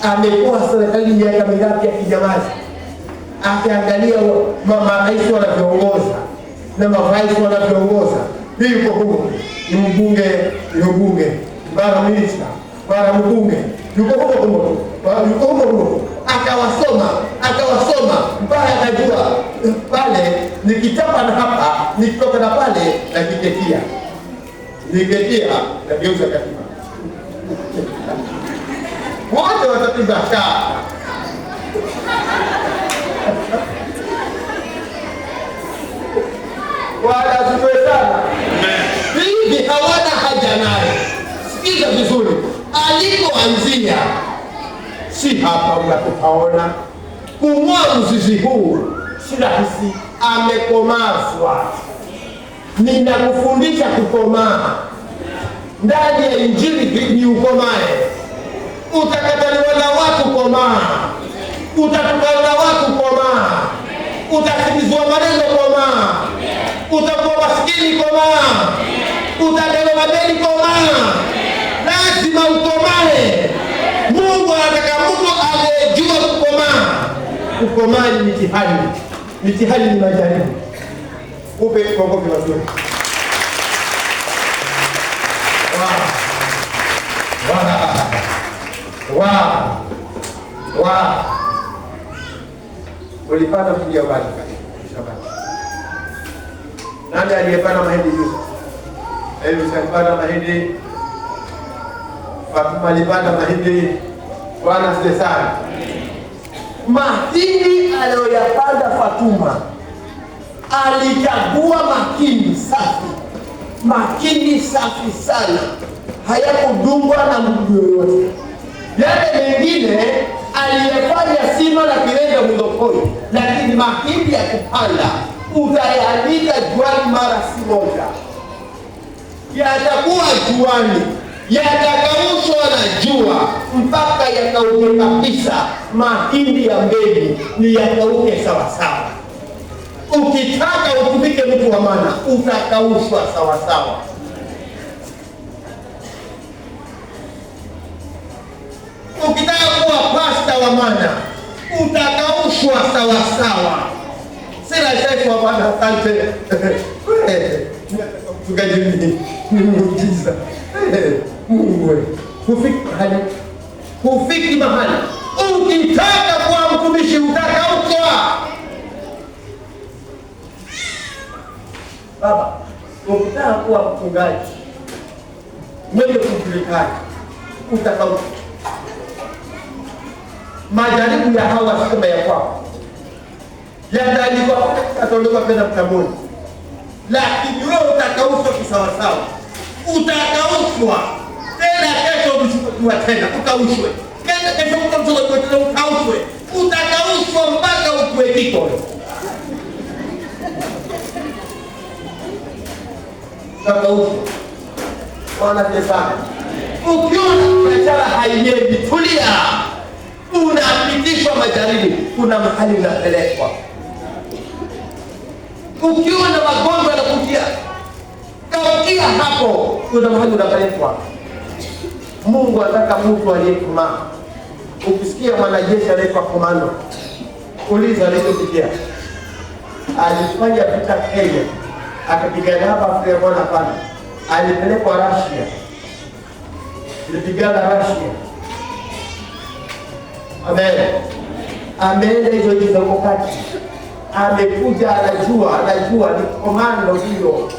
Amekuwa serikali miaka mingapi ya kijamazi? Akiangalia marais wanavyoongoza na marais wanavyoongoza. Hii yuko huko. Ni mbunge, mara minister, mara mbunge. Yuko huko. Akawasoma mpaka akajua pale nikichapa na hapa, nikitoka na pale na kiketia. Niketia na geuza katiba. Wote watatiba kaa. Wala asifiwe sana. Hivi hawana haja naye. vizuri, alikoanzia si hapa unapopaona. Kung'oa mzizi huu si rahisi, amekomazwa. Ninakufundisha kukomaa ndani ya Injili, ni ukomae. Utakataliwa na watu, komaa. Utatukana na watu, komaa. Utasikizwa maneno, komaa. Utakuwa maskini, komaa. Utadaiwa madeni, komaa. Lazima ukomae. Mungu anataka mtu anayejua kukomaa. Kukomaa ni mitihani. Mitihani ni majaribu. Upe kongopi wazuri. Ulipata kuja bali Shabani. Nani aliyepanda mahindi juu? Elvis alipanda mahindi. Fatuma alipanda mahindi. Bwana asifiwe sana. Mahindi aliyoyapanda Fatuma alichagua makini safi. Makini safi sana. Hayakudungwa na mtu yoyote. Yale mengine aliyefanya sima na kirenga mudokoi, lakini mahindi ya kupanda utayanika juani mara si moja. Yatakuwa juani, yatakaushwa na jua mpaka yakauke kabisa. Mahindi ya mbegu ni yakauke sawasawa. Ukitaka utumike mtu wa maana, utakaushwa sawasawa. Ukitaka kuwa pasta wa maana, utakaushwa sawasawa. Sina shaka wa maana, asante. Tukajini muujiza. Mungu hufiki mahali. Ukitaka kuwa mtumishi, utakaushwa. Baba, ukitaka kuwa mchungaji mwenye kujulikana, utakaushwa. Majaribu ya hawa sema ya kwao yataandikwa ataondoka pena mtamoni, lakini wewe utakaushwa kisawasawa. Utakaushwa tena, kesho mchukua tena ukaushwe, kesho mchukua tena ukaushwe. Utakaushwa mpaka ukue kiko. Utakaushwa. Bwana sana. Ukiona biashara haiendi, tulia. Unapitishwa majaribu, kuna mahali unapelekwa. Ukiona magonjwa yanakujia, kaukia hapo, kuna mahali unapelekwa. Mungu anataka mtu aliyekomaa. Ukisikia mwanajeshi anaitwa komando, uliza alichopitia. Alifanya vita Kenya, akapigana hapa Afrika Mwana pana. Alipelekwa Russia. Alipigana Russia. Ameenda hizo hizo wakati. Amekuja anajua ni komando hiyo.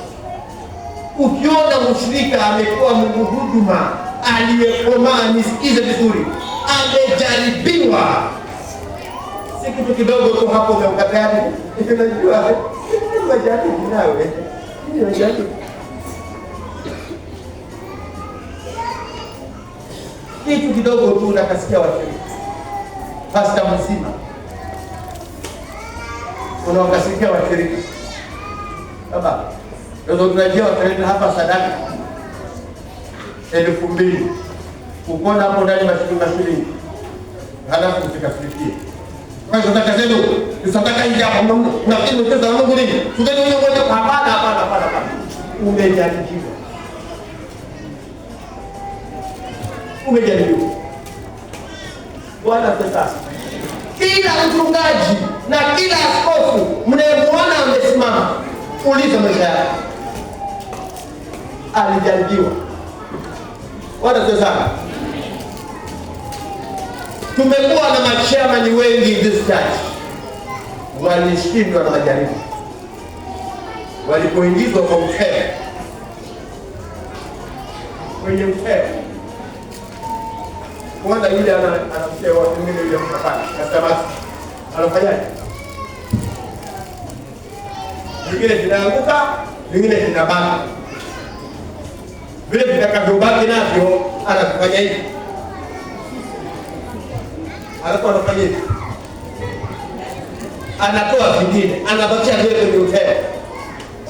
Ukiona mshirika amekuwa mhuduma aliyekomaa, nisikize vizuri, amejaribiwa. Si kitu kidogo tu hapo umekatani. Unajua majaribu nawe. Ndio majaribu. Kitu kidogo tu unakasikia washirika. Pasta mzima unawakasikia washirika. Baba, ndio tunajua wataleta hapa sadaka 2,000. Ukona hapo ndani mashilingi. Halafu tukafirikie. Kwa hiyo sadaka zetu, sadaka hii hapa na kitu cha Mungu nini? Tukeni hiyo moja hapana. Umejaribiwa. Bwana sasa. Kila mchungaji na kila askofu mnayemwona amesimama, uliza maisha yake. Alijaribiwa. Bwana sasa. Tumekuwa na mashamani wengi in this church. Walishindwa na majaribu. Walipoingizwa kwa mtego. Kwenye mtego. Kwanza yule anamsema watu wengine yule mtafanya. Kasema anafanyaje? Vingine vinaanguka, vingine vinabaki. Vile vitakavyobaki navyo anafanya hivi, alafu anafanya hivi, anatoa vingine, anabakia vile kwenye uteo.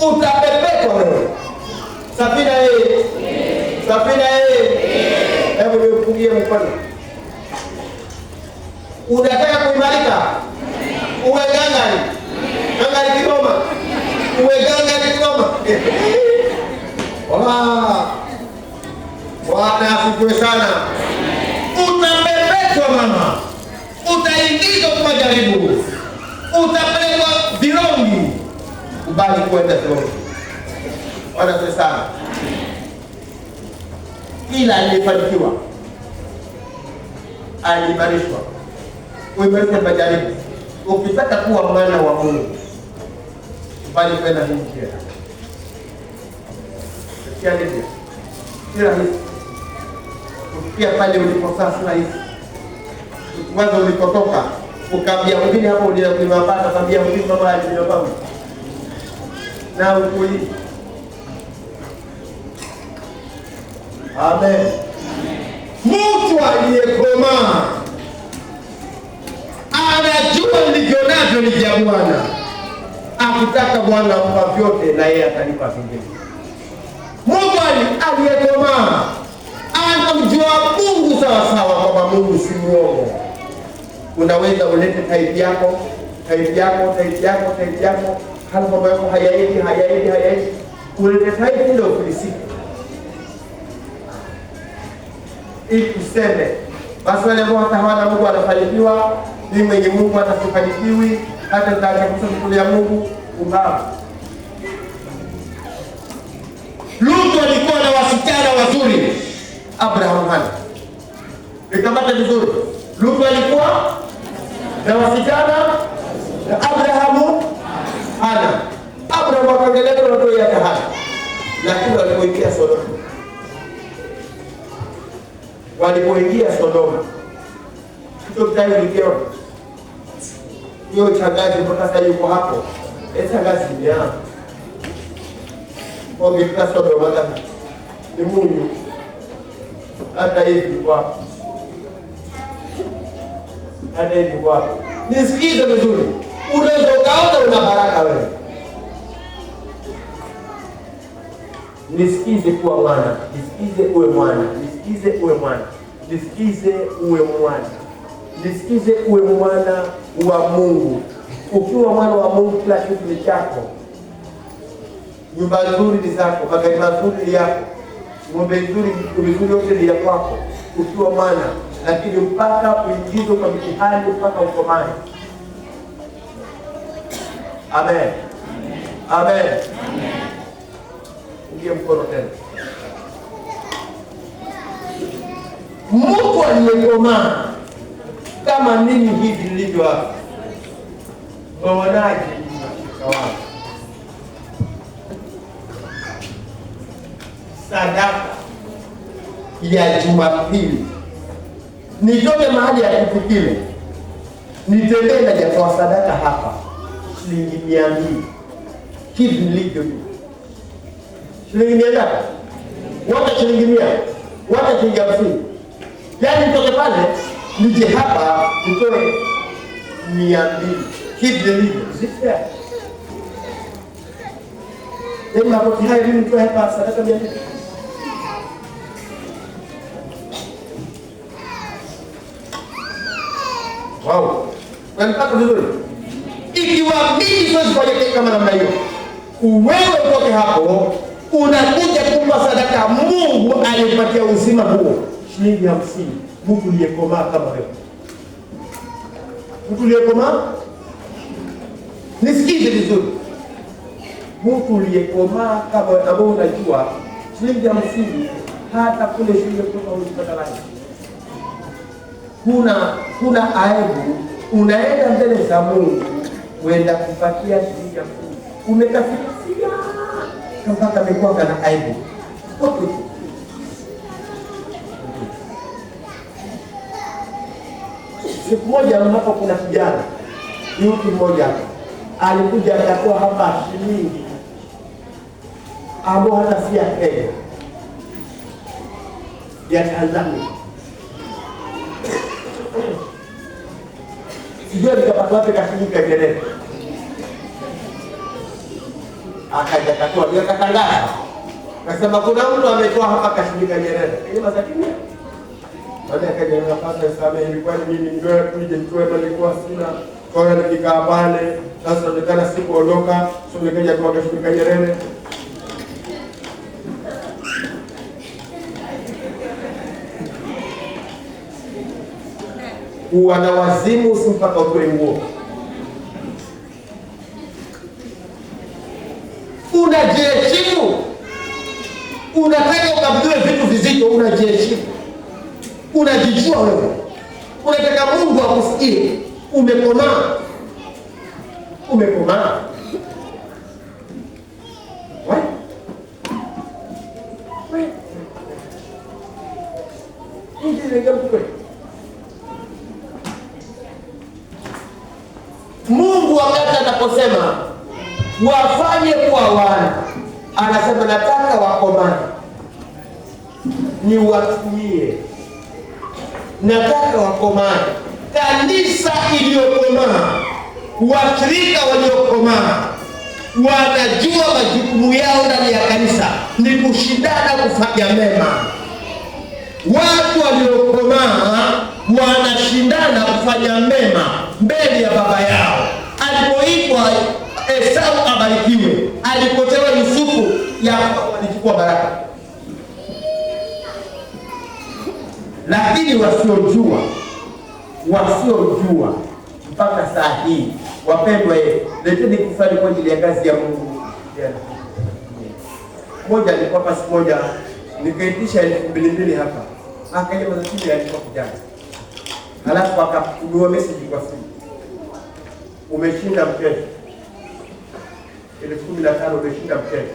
Utapepetwa wewe. Safina yeye, safina yeye. Hebu niupungie mkono. Unataka kuimarika? Uwe gangari. Gangari Kigoma. Uwe gangari Kigoma. Bwana asifiwe sana. Utapepetwa mama. Utaingizwa kwa majaribu. Utapelekwa virongi. Kubali kwenda virongi. Bwana asifiwe sana. Ila alifanikiwa. Aliimarishwa. Kuimarishwa majaribu. Ukitaka kuwa mwana wa Mungu, kubali kwenda hii njia. Sikia nini? Si rahisi. Ukifikia pale ulipo sasa hivi. Mwanzo ulipotoka, ukaambia mwingine hapo uliyopata, ukaambia mwingine mama aliyopanga. Na ukuli. Amen. Mtu aliyekomaa anajua nilivyo navyo ni vya Bwana. Akitaka Bwana ampa vyote na yeye atanipa vingine. Mungu aliyekomaa anamjua Mungu sawa sawa, kwamba Mungu si muongo. Unaweza ulete taifa yako, hali mambo yako hayaendi. Ulete taifa ile ufilisike. Ikuseme basi wale ambao hawana Mungu wanafanikiwa, ni mwenye Mungu atasifanikiwi, hata nitaacha kusema Mungu umbavu. Lutu alikuwa na wasichana wazuri, Abraham hana. Nikamata vizuri. Lutu alikuwa na wasichana na Abrahamu hana. Abrahamu akaendelea na ndoa yake hana. Lakini walipoingia Sodoma, hiyo mtaji ulikiona. Hiyo changazi mpaka sasa yuko hapo. Changazi ni yangu. Ongea Sodoma ni Mungu. Hata hivi kwa. Nisikize vizuri. Unaweza ukaona una baraka wewe. Nisikize kuwa mwana, nisikize uwe mwana, nisikize uwe mwana, nisikize uwe mwana, nisikize uwe mwana wa Mungu. Ukiwa mwana wa Mungu, kila kitu ni chako. Nyumba nzuri ni zako, magari mazuri ni yako, ng'ombe nzuri yote ni ya kwako. Ukiwa mwana, lakini mpaka uingizwe kwa mitihani, mpaka ukomae. Amen. Amen. Ndio mkono tena. Mungu aliyekomaa kama nini hivi nilivyo hapa. Waonaje kawa? Sadaka ya Jumapili. Nitoke mahali ya kitu kile. Nitembee na jatoa sadaka hapa. Shilingi 200. Hivi nilivyo. Shilingi 100. Wote shilingi 100. Wote shilingi 50. Yaani nitoke pale, nije hapa, nitoe 200. Hivi nilivyo. Sifia. Ndio mapoti haya mimi nitoe hapa sadaka 200. Wow. Wanataka vizuri. Ikiwa mimi siwezi kufanya kama namna hiyo, wewe utoke hapo, unakuja kumpa sadaka Mungu aliyepatia uzima huo. Shilingi 50. Mtu aliyekomaa kama wewe. Mtu aliyekomaa? Nisikize vizuri. Mtu aliyekomaa kama wewe, ambao unajua shilingi 50 hata kule shule kutoka ulipata laki. Kuna aibu, unaenda mbele za Mungu, uenda kupatia shilingi 50. Umekafikia mpaka amekuwa na aibu. Siku moja ambapo kuna kijana, yuki mmoja alikuja akatoa hapa shilingi ambao hata si ya Kenya. ya Tanzania. Sijui nikapata wapi kashilingi Nyerere. Akaja katoa dia katangaza. Kasema kuna mtu ametoa hapa kashilingi Nyerere. Ile masakini. Baada akaja napata sasa ilikuwa mimi ndio tuje tuwe nilikuwa sina. Kwa hiyo nikikaa pale sasa nikana sikuondoka, sio nikaja kwa kashilingi Nyerere. Wana wazimu mpaka utoe nguo. Unajiheshimu, unataka ukabidhiwe vitu vizito, unajiheshimu, unajijua wewe, unataka Mungu akusikie. Umekomaa, umekomaa. Mungu wakati anaposema wafanye kuwa wana, anasema nataka wakomae, niwatumie, nataka wakomae. Kanisa iliyokomaa, washirika waliokomaa wanajua majukumu yao ndani ya kanisa ni kushindana kufanya mema. Watu waliokomaa wanashindana kufanya mema mbele ya baba yao. Alipoitwa Esau abarikiwe, alipotewa Yusufu, Yakobo alichukua baraka. Lakini wasiojua mpaka saa hii, wapendwa, leteni kufanya kwa ajili ya kazi ya Mungu. Moja alikuwa pasi moja, nikaitisha 2,000 hapa. Akaja mazatini alikuwa kijana. Halafu akakutumia message kwa simu. Umeshinda mchezo. 15,000 umeshinda mchezo.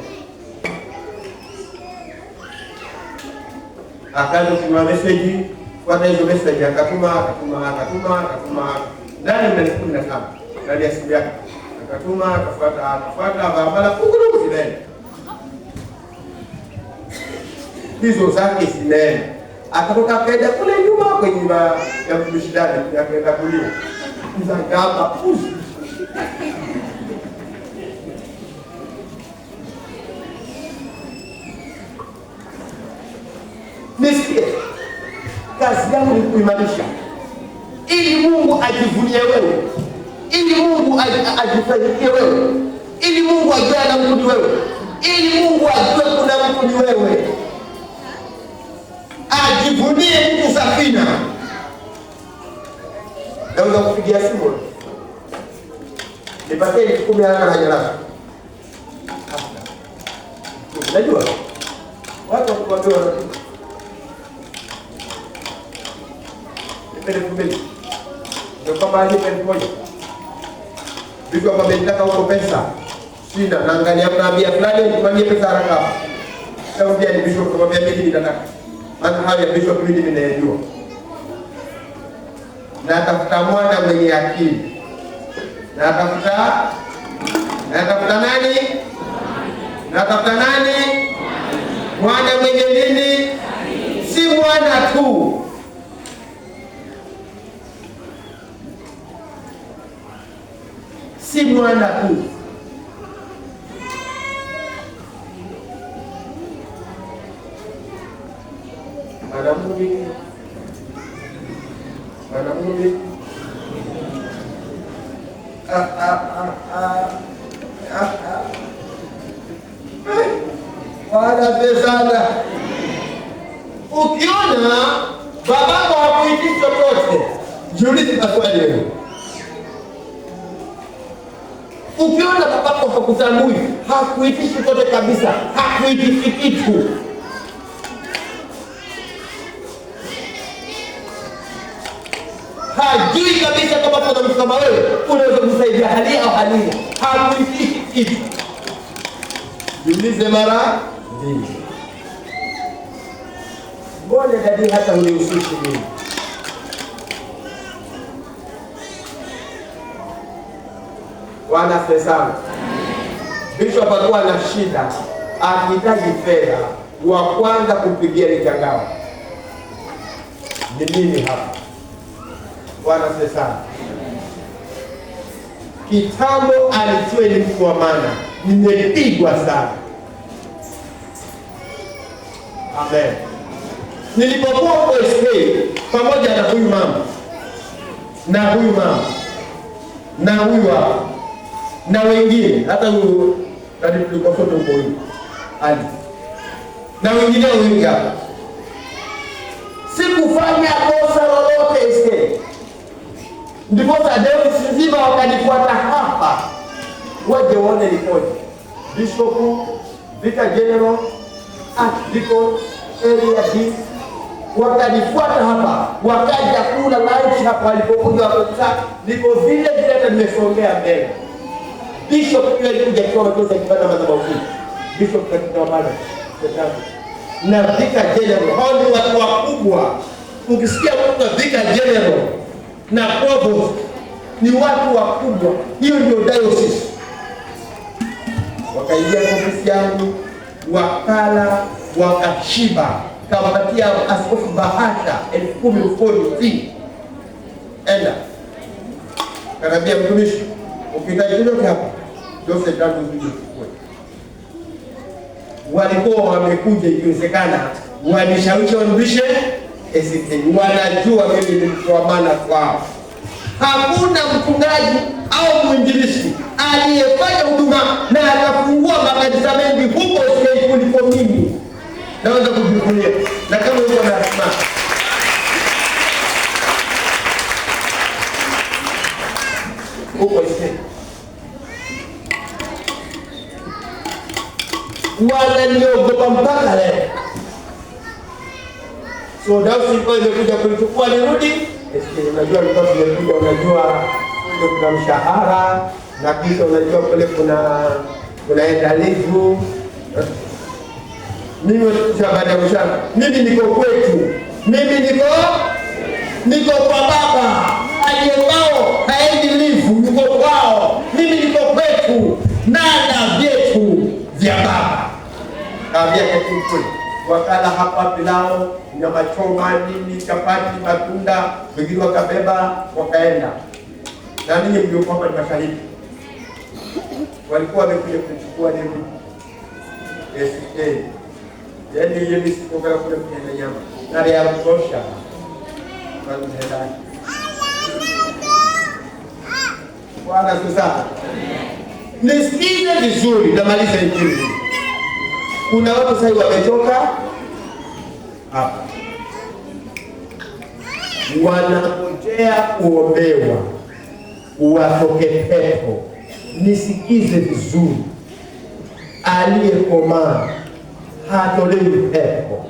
Akaanza kutuma message, fuata hizo message, akatuma. Ndani ya 15,000 ndani ya simu yake. Akatuma, akafuata barabara kukuru zinaenda. Hizo zake zinaenda. Akatoka kaida kule nyuma kwenye nyumba ya mshindani akaenda kulia. Mzangaba pusi. Nisikie. Kazi yangu ni kuimarisha ili Mungu ajivunie wewe, ili Mungu ajifanyikie wewe, ili Mungu ajue na mtu ni wewe, ili Mungu ajue kuna mtu ni wewe, ajivunie mtu Safina. Naweza kupigia simu nipatie 10,000 haraka haja lako. Unajua watu wakuambia wanapita nipende ndio kama hali moja vitu kama nitaka huko pesa sina, naangalia mnaambia fulani nimwambie pesa haraka. Sasa pia ni bishop kumwambia mimi ninataka, maana hayo ya bishop mimi ninayejua, na tafuta mwana mwenye akili, na tafuta nani? Mwana mwenye nini? Si mwana tu, si mwana tu. Mwanamume wanapesana. Ukiona babako hakuitishi chochote, jiulize maswali wewe. Ukiona babako hakutambui, hakuitishi chochote kabisa, hakuitishi kitu, hajui kabisa kama kuna mtu kama wewe unaweza kusaidia hali au halina, hakuitishi kitu, jiulize mara mbili. Mbona dadi hata unihusishi mimi? Wanafesana. Bishop alikuwa na shida, akihitaji fedha, wa kwanza kupigia ni Changawa. ni mimi hapa. Bwana asifiwe sana. Kitambo alijua ni mtu wa maana, nimepigwa sana. Amen. Nilipokuwa kwa SK pamoja na huyu mama na huyu mama na huyu hapa na wengine, hata huyu tulikuwa sote huko hivi ali na wengine wengi hapa, sikufanya kosa lolote SK. Ndipo Daudi nzima wakanifuata hapa waje waone ripoti. Bishop, Vicar General, Archdeacon, area D wakanifuata hapa, wakaja kula lunch hapa. Walipokuja wakakuta niko vile hata nimesongea mbele. Bishop yule alikuja kwa matoza kibanda madhabahu. Bishop katika banda na Vicar General, hao ni watu wakubwa. Ukisikia mtu wa Vicar General na provost ni watu wakubwa, hiyo ndio diocese. Wakaingia ofisi yangu, wakala, wakashiba, kawapatia askofu bahasha 10,000 mfukoni. Enda kanambia mtumishi, ukihitaji chochote hapa Jose tangu hiyo. Walikuwa wamekuja ikiwezekana wanishawishi wanirudishe SK. Wanajua mimi ni mtu wa maana kwao. Hakuna mchungaji au mwinjilisti aliyefanya huduma na akafungua makanisa mengi huko SK kuliko mimi. Naweza kujivunia. Na kama yuko na asma, huko SK wananiogopa mpaka leo. So Daudi kwa imekuja kulichukua nirudi SK. Unajua nilikuwa tumekuja, unajua ndio kuna mshahara na kisha unajua kule kunaenda livu. Mimi baada ya mshahara mimi niko kwetu, mimi niko kwa baba aliyebao haendi livu, niko kwao. Mimi niko kwetu na vyetu vya baba. Kaambia kitu wakala hapa pilao, nyama choma, nini, chapati, matunda, wengine wakabeba wakaenda. Na ninyi mliokuwa ni mashahidi. Walikuwa wamekuja kuchukua nini? SK. Yaani yeye sikuwa kule kwenye nyama. Na ya kutosha. Wanaenda. Bwana sasa. Nisikize vizuri na maliza injili. Kuna watu sasa wametoka hapa, wanangojea kuombewa watoke pepo. Nisikize vizuri, aliyekomaa hatolewi pepo.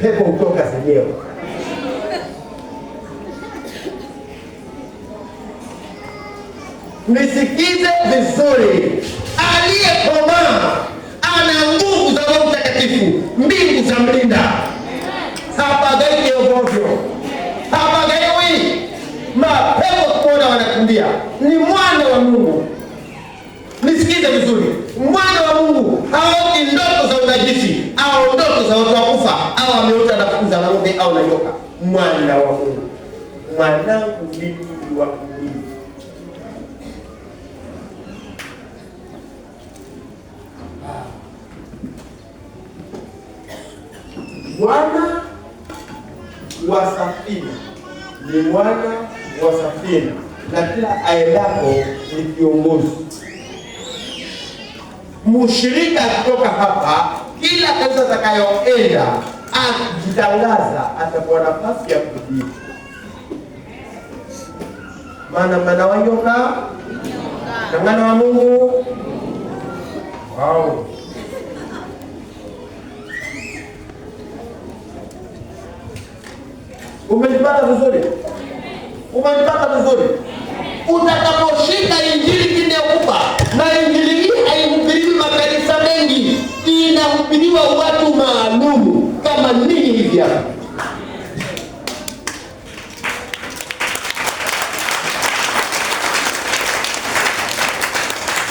Pepo hutoka zenyewe. Nisikize vizuri, aliyekomaa ana nguvu za Roho Mtakatifu, mbingu za mlinda. Hapagaiki ovyo, hapagaiwi. Mapepo kuona wanakimbia. Ni mwana wa Mungu. Nisikize vizuri, mwana wa Mungu haoni ndoto za unajisi au ndoto za watu wakufa au ameota na kuza na ng'ombe au na nyoka. Mwana wa Mungu, mwanangu mimi wa Mungu. Mwana wa safina ni mwana wa safina, na kila aendapo ni kiongozi. Mshirika kutoka hapa, kila kanisa atakayoenda akijitangaza atakuwa nafasi ya kujibu. Maana wa nyoka na mwana wa Mungu. Wow. Umenipata vizuri? Umenipata vizuri? Utakaposhika injili kimekupa, na injili hii haihubiriwi makanisa mengi, inahubiriwa watu maalum kama ninyi hivi hapa.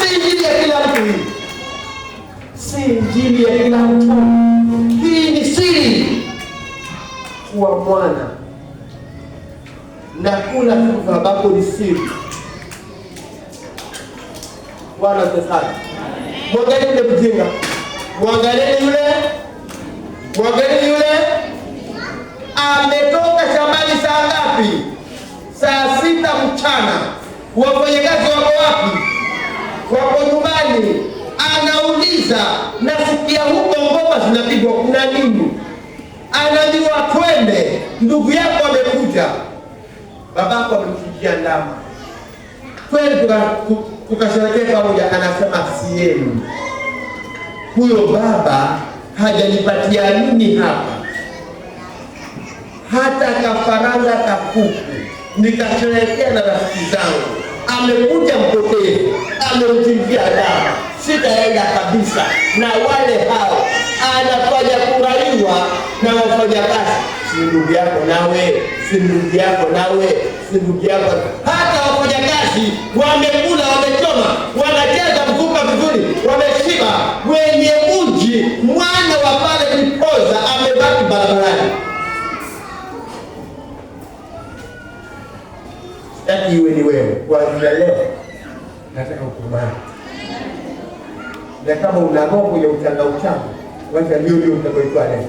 Si injili ya kila mtu hii. Si injili ya kila mtu. Hii ni siri. Kuwa mwana na kula vitu vya babako ni siri. Bwana sasa. Mwangalie yule mjinga. Mwangalie yule ametoka shambani saa ngapi? Saa 6 mchana. Wafanyakazi wako wapi? Wako nyumbani. Anauliza, nasikia huko ngoma zinapigwa, kuna nini? Anajua twende, ndugu yako amekuja, babako amekuja ndama, twende tukasherehekea pamoja. Anasema sieni, huyo baba hajanipatia nini hapa, hata kafaranga kakuku nikasherehekea na rafiki zangu, amekuja mpotevu, amemchinjia ndama, sitaenda kabisa na wale hao. Anafanya kuraiwa na wafanyakazi, si ndugu yako nawe, si ndugu yako nawe, si ndugu yako. Hata wafanyakazi wamekula, wamechoma, wanacheza mzuka vizuri, wameshiba, wenye uji, mwana wa pale Kipoza amebaki barabarani. Sitaki iwe ni wewe. Kwa leo nataka ukumani, na kama una roho ya uchanga, wacha ndio utakayoitwa leo.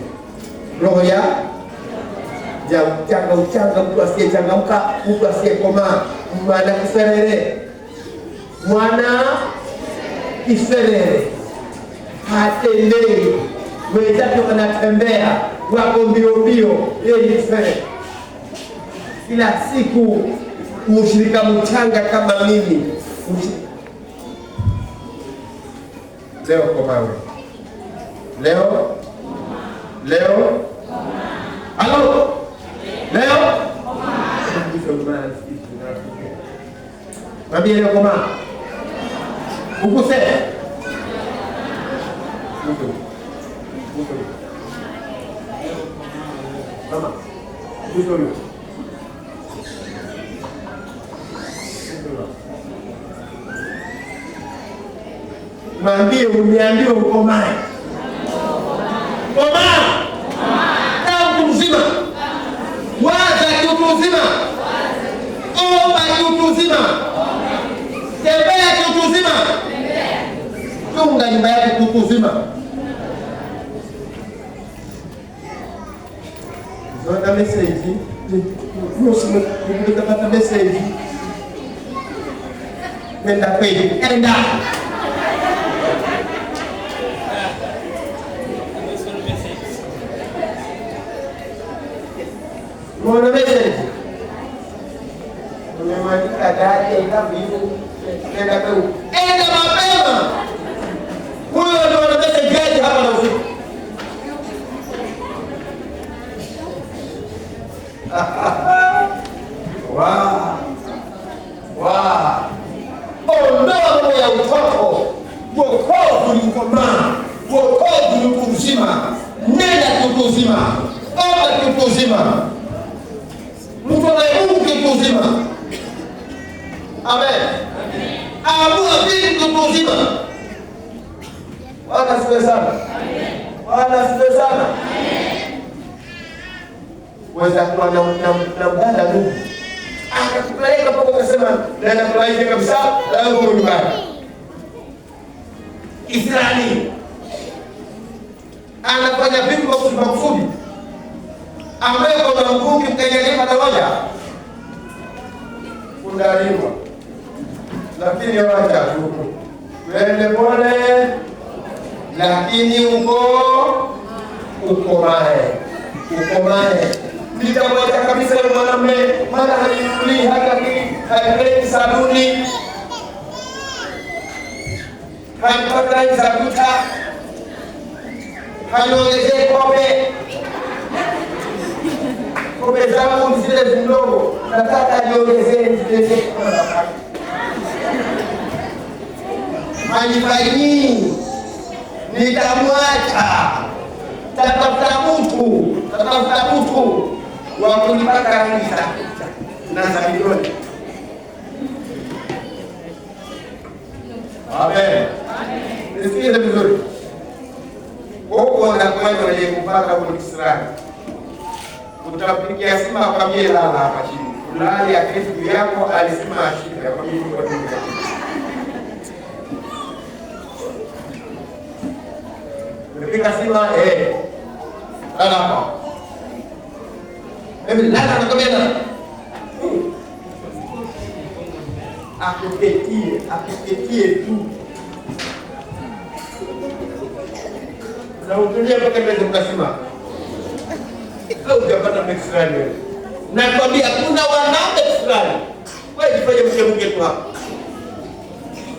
Roho ya uchanga, mtu asiyechangamka, mtu asiyekomaa, mwana kiserere. Mwana kiserere hatembei, wenzake wanatembea, wako mbio mbio, yeye kiserere. Kila siku mshirika mchanga kama mimi. Leo komawe. Leo halo, leo mabia leo koma ukuse mama ukuse mwambie, uniambie ukomae. Koma tangu mzima, waza kiutu uzima, omba kiutu uzima, tembea kiutu uzima, chunga nyumba yako kiutu uzima. Zona message, utapata message, nenda kweli, enda. Mwana message umemandika dada ikavivu, enda kwa enda mapema. Huyo ndio ana message gani hapa na usiku? Ondoa mambo ya utoto, wokovu ni kukomaa, wokovu ni kuzima. Nenda kiutu uzima, omba kiutu uzima, mtoe Mungu kiutu uzima. Amen. Amua vipi kiutu uzima. Bwana siwe sana. Bwana siwe sana. Weza kuwa na mganda ndugu, akakupeleka mpaka ukasema naenda kulaisha kabisa, leo uko nyumbani. Israeli anafanya vitu kwa kusudi, ambaye kwa mkungi mkanyanyika tawaja kundaliwa, lakini wacha tu wende pole, lakini ukomae. Nitawacha kabisa yule mwanamume, maana halinuli hata sabuni, haipata zakuta, haniongezee kope zangu zile ndogo, nataka niongezee zile manifanyii, nitamwacha. Tatafuta mtu wa kunipaka rangi na za milioni. Amen. Nisikize vizuri. Huko wanakwenda wenye kupaka kwa Israeli, utapigia simu akwambie lala hapa chini. fulani aketi juu yako alisema ashinde kwa mimi kwa nini? Nipika sima lala hapa. Mimi lala nakwambia na akuketie tu. Na utulia mpaka mbele ukasema. Au hujapata mexrani wewe. Nakwambia kuna wanaume fulani. Wewe jifanye mke tu hapa.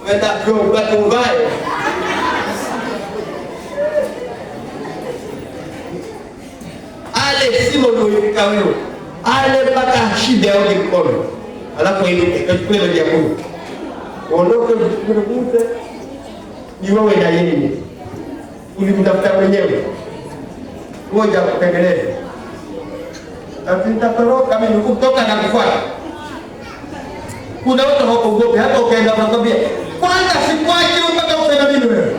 Wenda kwa mbaya. Ale simo uliofika wewe. Ale mpaka shida yao mkono. Alafu ile ikachukua ile ya Mungu. Ondoka usikuje. Ni wewe na yeye. Ulimtafuta mwenyewe. Ngoja kutengeneza. Nitaporoka mimi kutoka na kufuata. Kuna watu hawaogopi hata ukaenda nakwambia. Kwanza sikwache mpaka useme mimi wewe.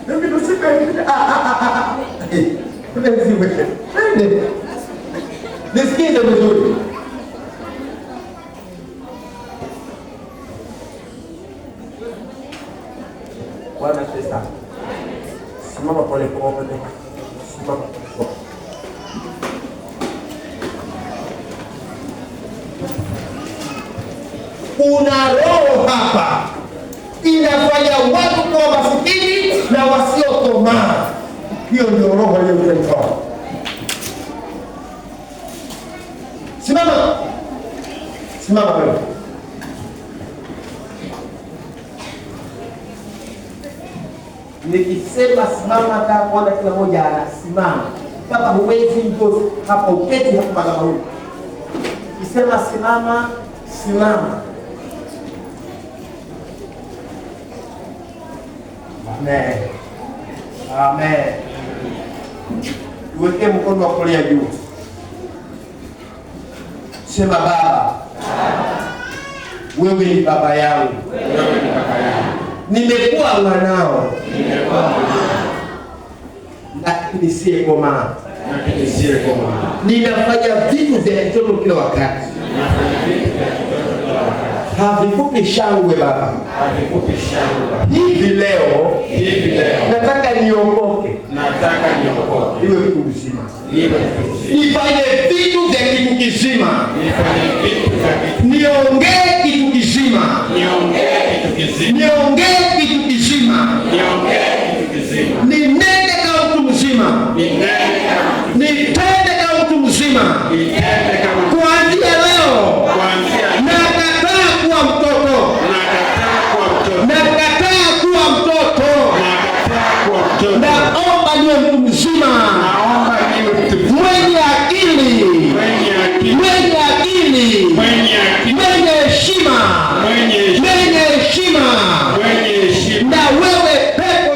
Mimi nusika nisikize vizuri. Bwana Yesu. Simama pole pole. Simama. Kuna roho hapa inafanya watu kuwa masikini na wasiokomaa. Hiyo ndio roho iliyomtoa. Simama. Simama wewe. Nikisema simama kwa kila mmoja anasimama. Kama huwezi ndio hapo uketi hapo madhabahu. Nikisema simama, simama. Amen. Amen. Uweke mkono wa kulia juu. Sema Baba. Wewe ni baba yangu. Nimekuwa mwanao. Lakini siyekomaa. Ninafanya vitu vya kitoto kila wakati. Havikupi shangwe Baba. Hivi leo nataka niokoke. Iwe kitu kizima. Nifanye vitu vya kitu kizima. Niongee kitu kizima. Niongee kitu kizima. Ninende kama mtu mzima. Nitende kama mtu mzima. Kuanzia leo nakataa kuwa mtoto. Nakataa kuwa mtoto. Naomba niwe mtu mzima. Mwenye akili. Mwenye akili. Mwenye heshima. Mwenye heshima. Na wewe pepo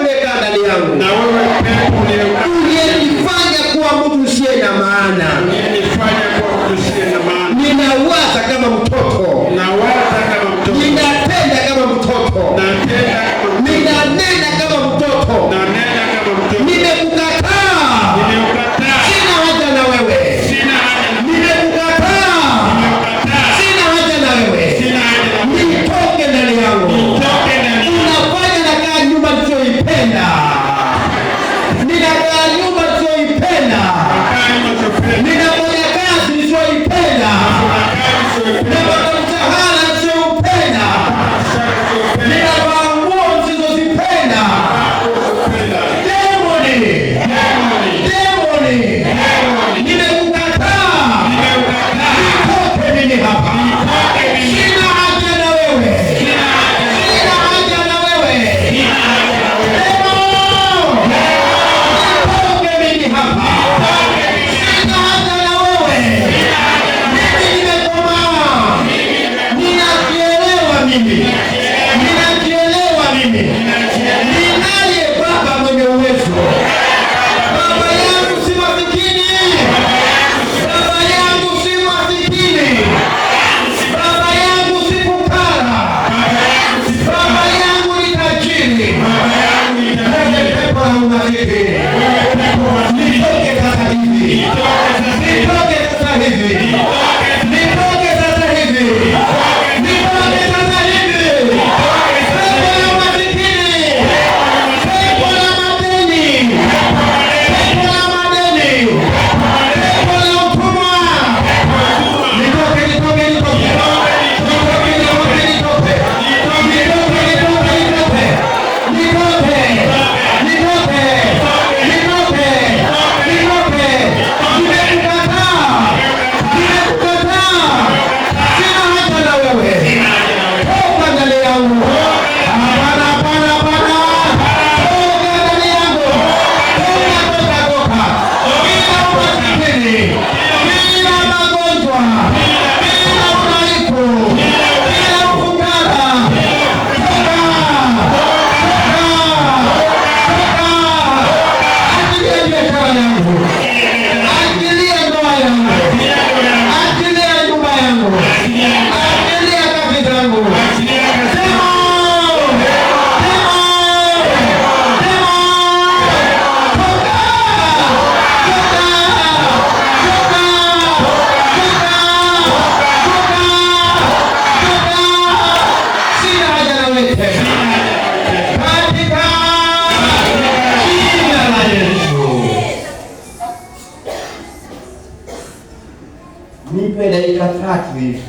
wakati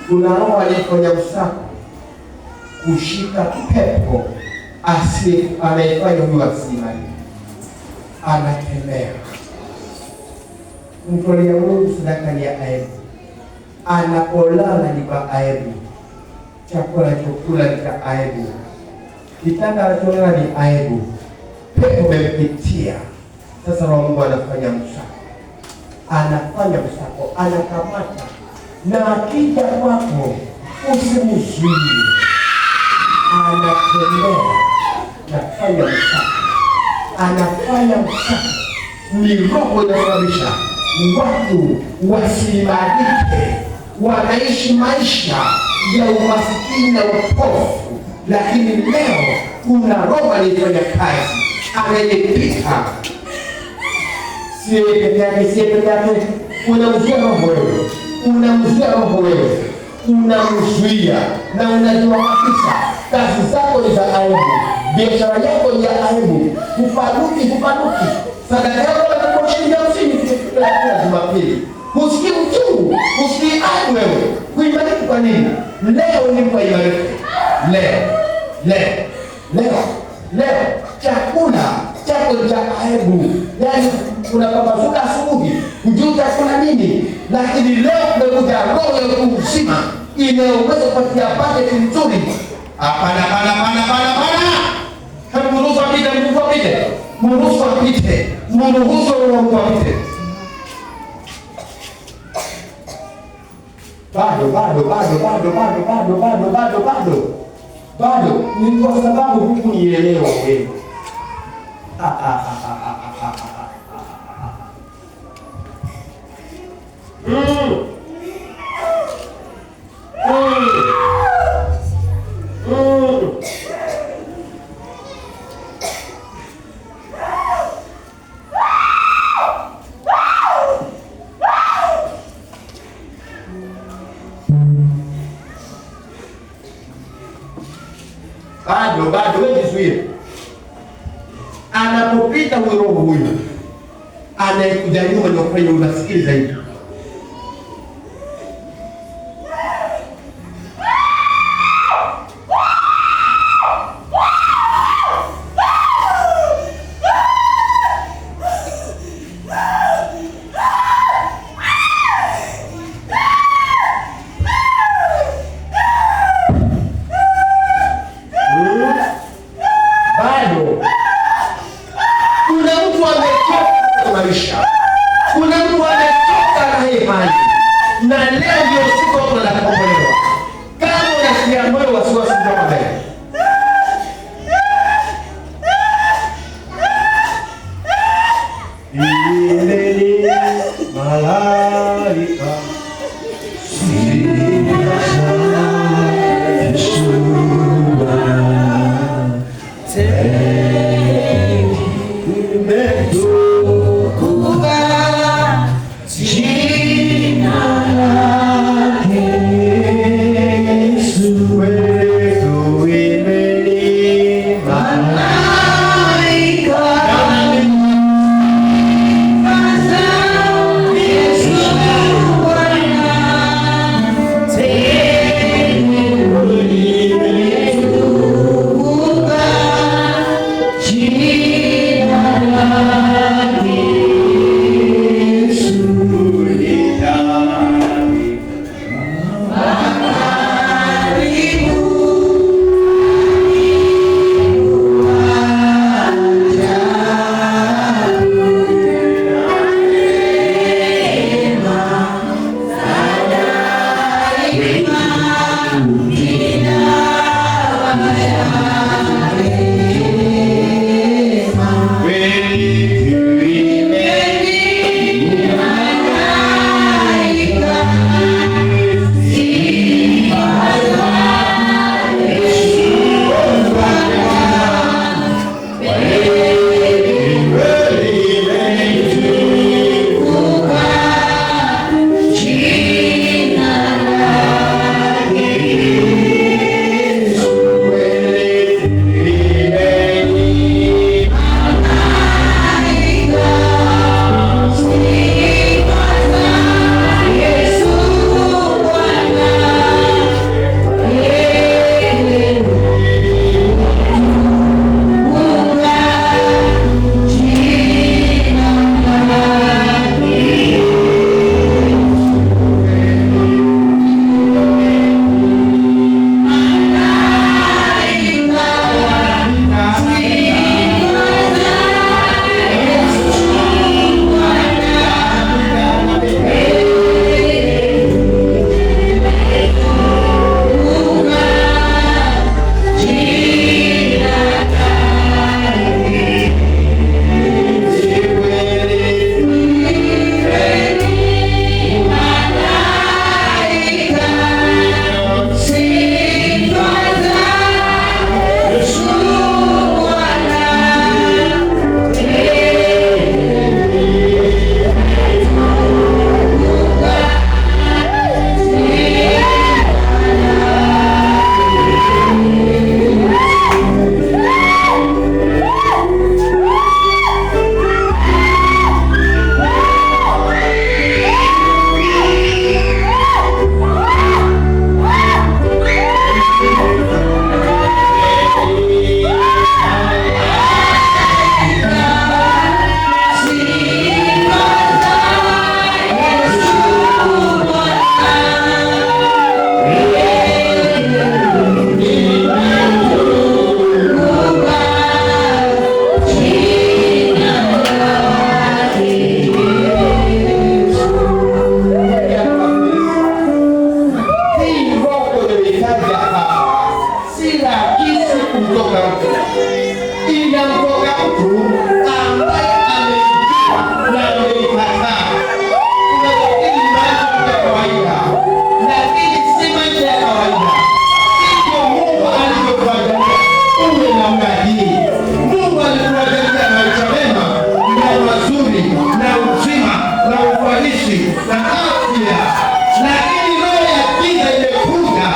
kuna roho aliyefanya msako kushika pepo anayefanya huyu asimali, anatembea. Mtolea Mungu sadaka ni ya aibu, anapolala ni kwa aibu, chakula chokula ni kwa aibu, kitanda anacholala ni aibu, pepo umempitia. Sasa roho Mungu anafanya msako, anakamata, na akija kwako usimzuie, anafanya msako. Ni roho inasababisha watu wasiimarike, wanaishi maisha ya umasikini na upofu. Lakini leo kuna roho aliyefanya kazi, anayepika. Sie peke yake, unamzuia roho wewe, unamzuia na unajua kabisa kazi zako ni za aibu, biashara yako ni ya aibu, hupanuki. Sadaka yako inakuwa shilingi 50 kila Jumapili. Husikii uchungu, husikii aibu wewe. Kuimarika kwa nini? Leo ni kwa imarika. Leo chakula chako cha aibu. Yaani unapambazuka asubuhi, hujui utakula nini, lakini leo kumekuja roho ya uzima inayoweza kupatia budget nzuri. Hapana. Mruhusu apite. Bado. Ni kwa sababu hukunielewa wewe. Bado wewe jizuie. Anapopita huyo roho huyo, anayekuja nyuma ndio kwenye unasikiliza zaidi. Kuna mtu amechoka kumtoka mtu, inamtoka mtu ambaye amejua na ameikataa. Unafikiri maisha ya kawaida, lakini si maisha ya kawaida. Sivyo Mungu alivyokuandalia uwe namna hii. Mungu alikuandalia maisha mema na mazuri na uzima na ufanisi na afya, lakini roho ya giza imekuja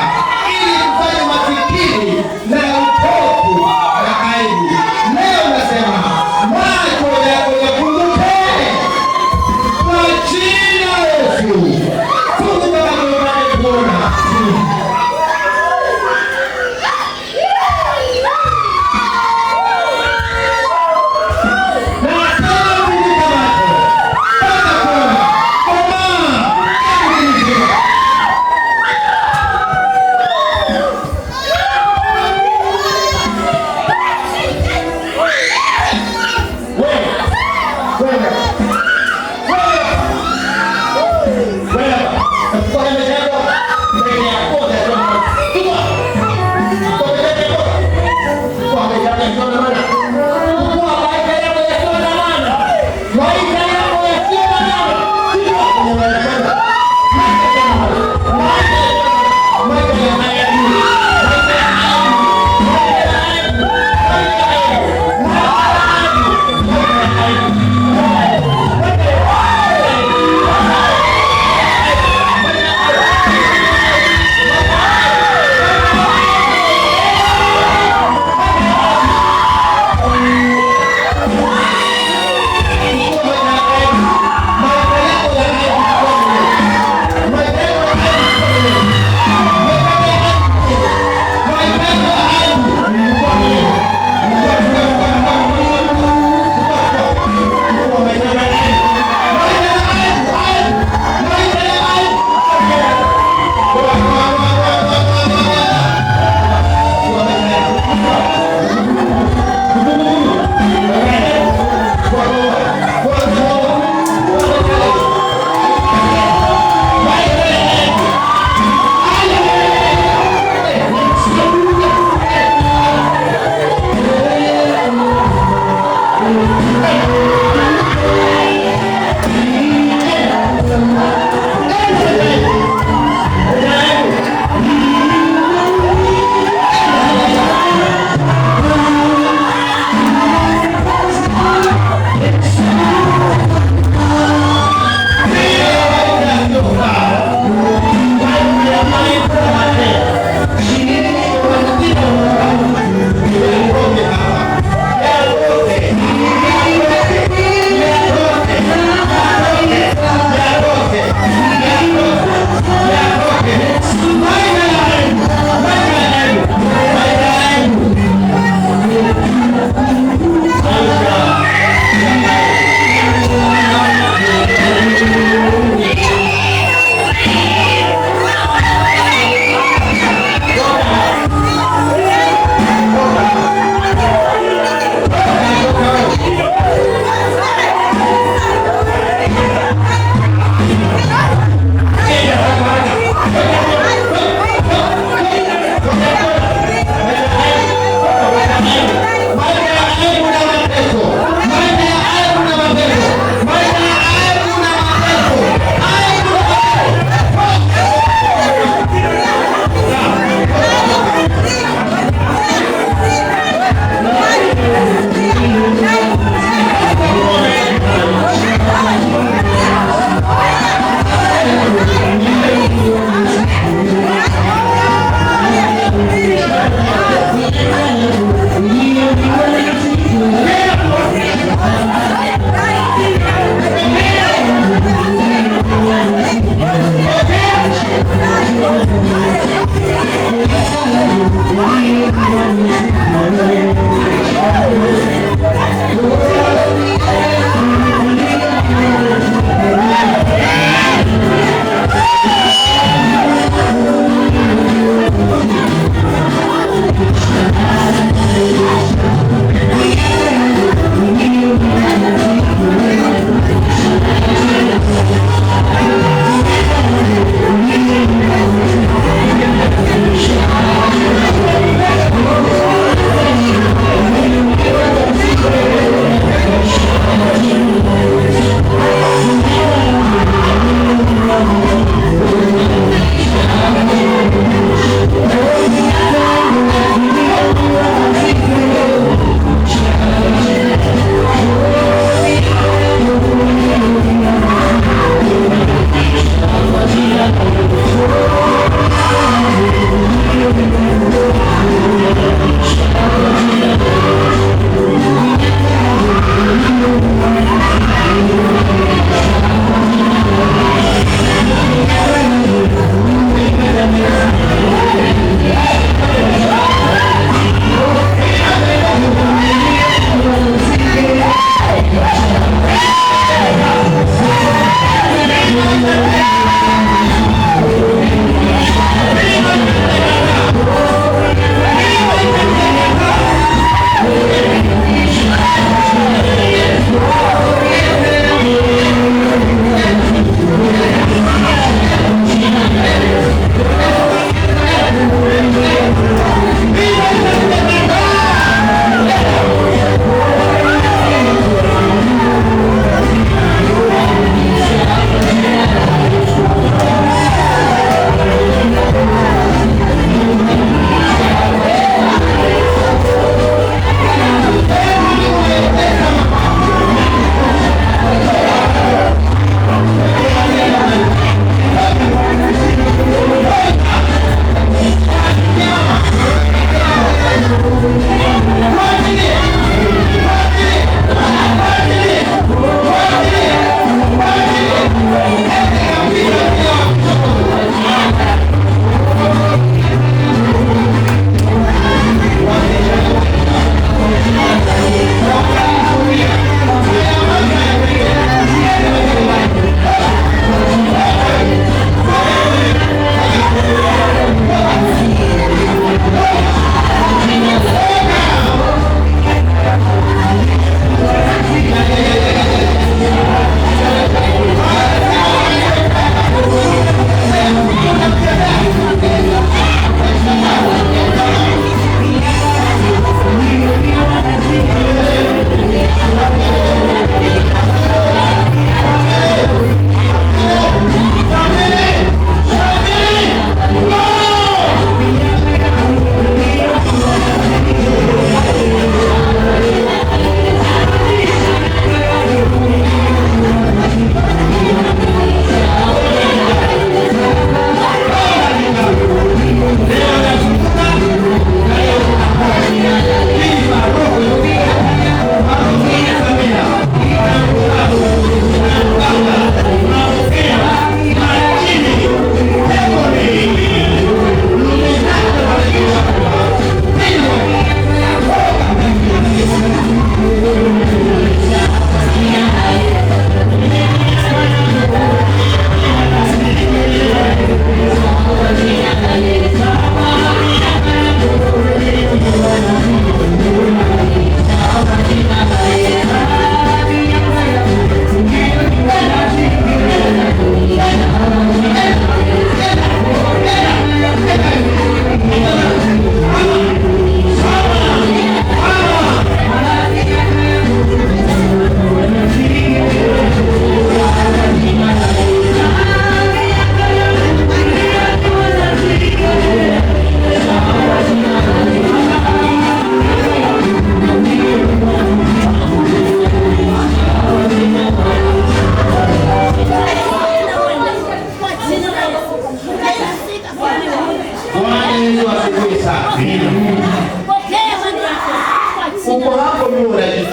ili kufanya masikini na upofu na aibu. Leo nasema macho yako yafunguke kwa jina la Yesu. Funguka macho upate kuona.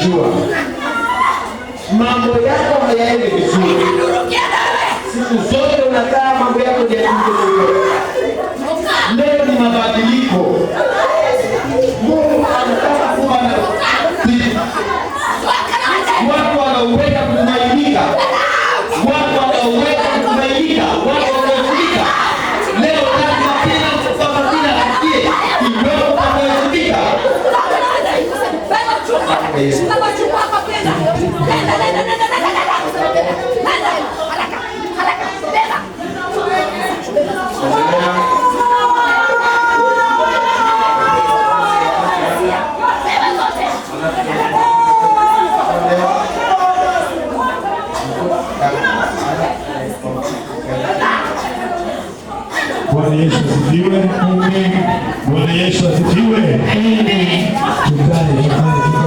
unajua mambo yako hayaendi vizuri, siku zote unakaa mambo yako hayaendi. Leo ni mabadiliko. Mungu anataka kuwa na watu wanaoweza kutumainika, watu wanaoweza kutumainika, watu wanaotumika. Leo lazima kila mfano kila asikie kidogo kutumainika. Bwana Yesu asifiwe. Bwana Yesu asifiwe. Tukae.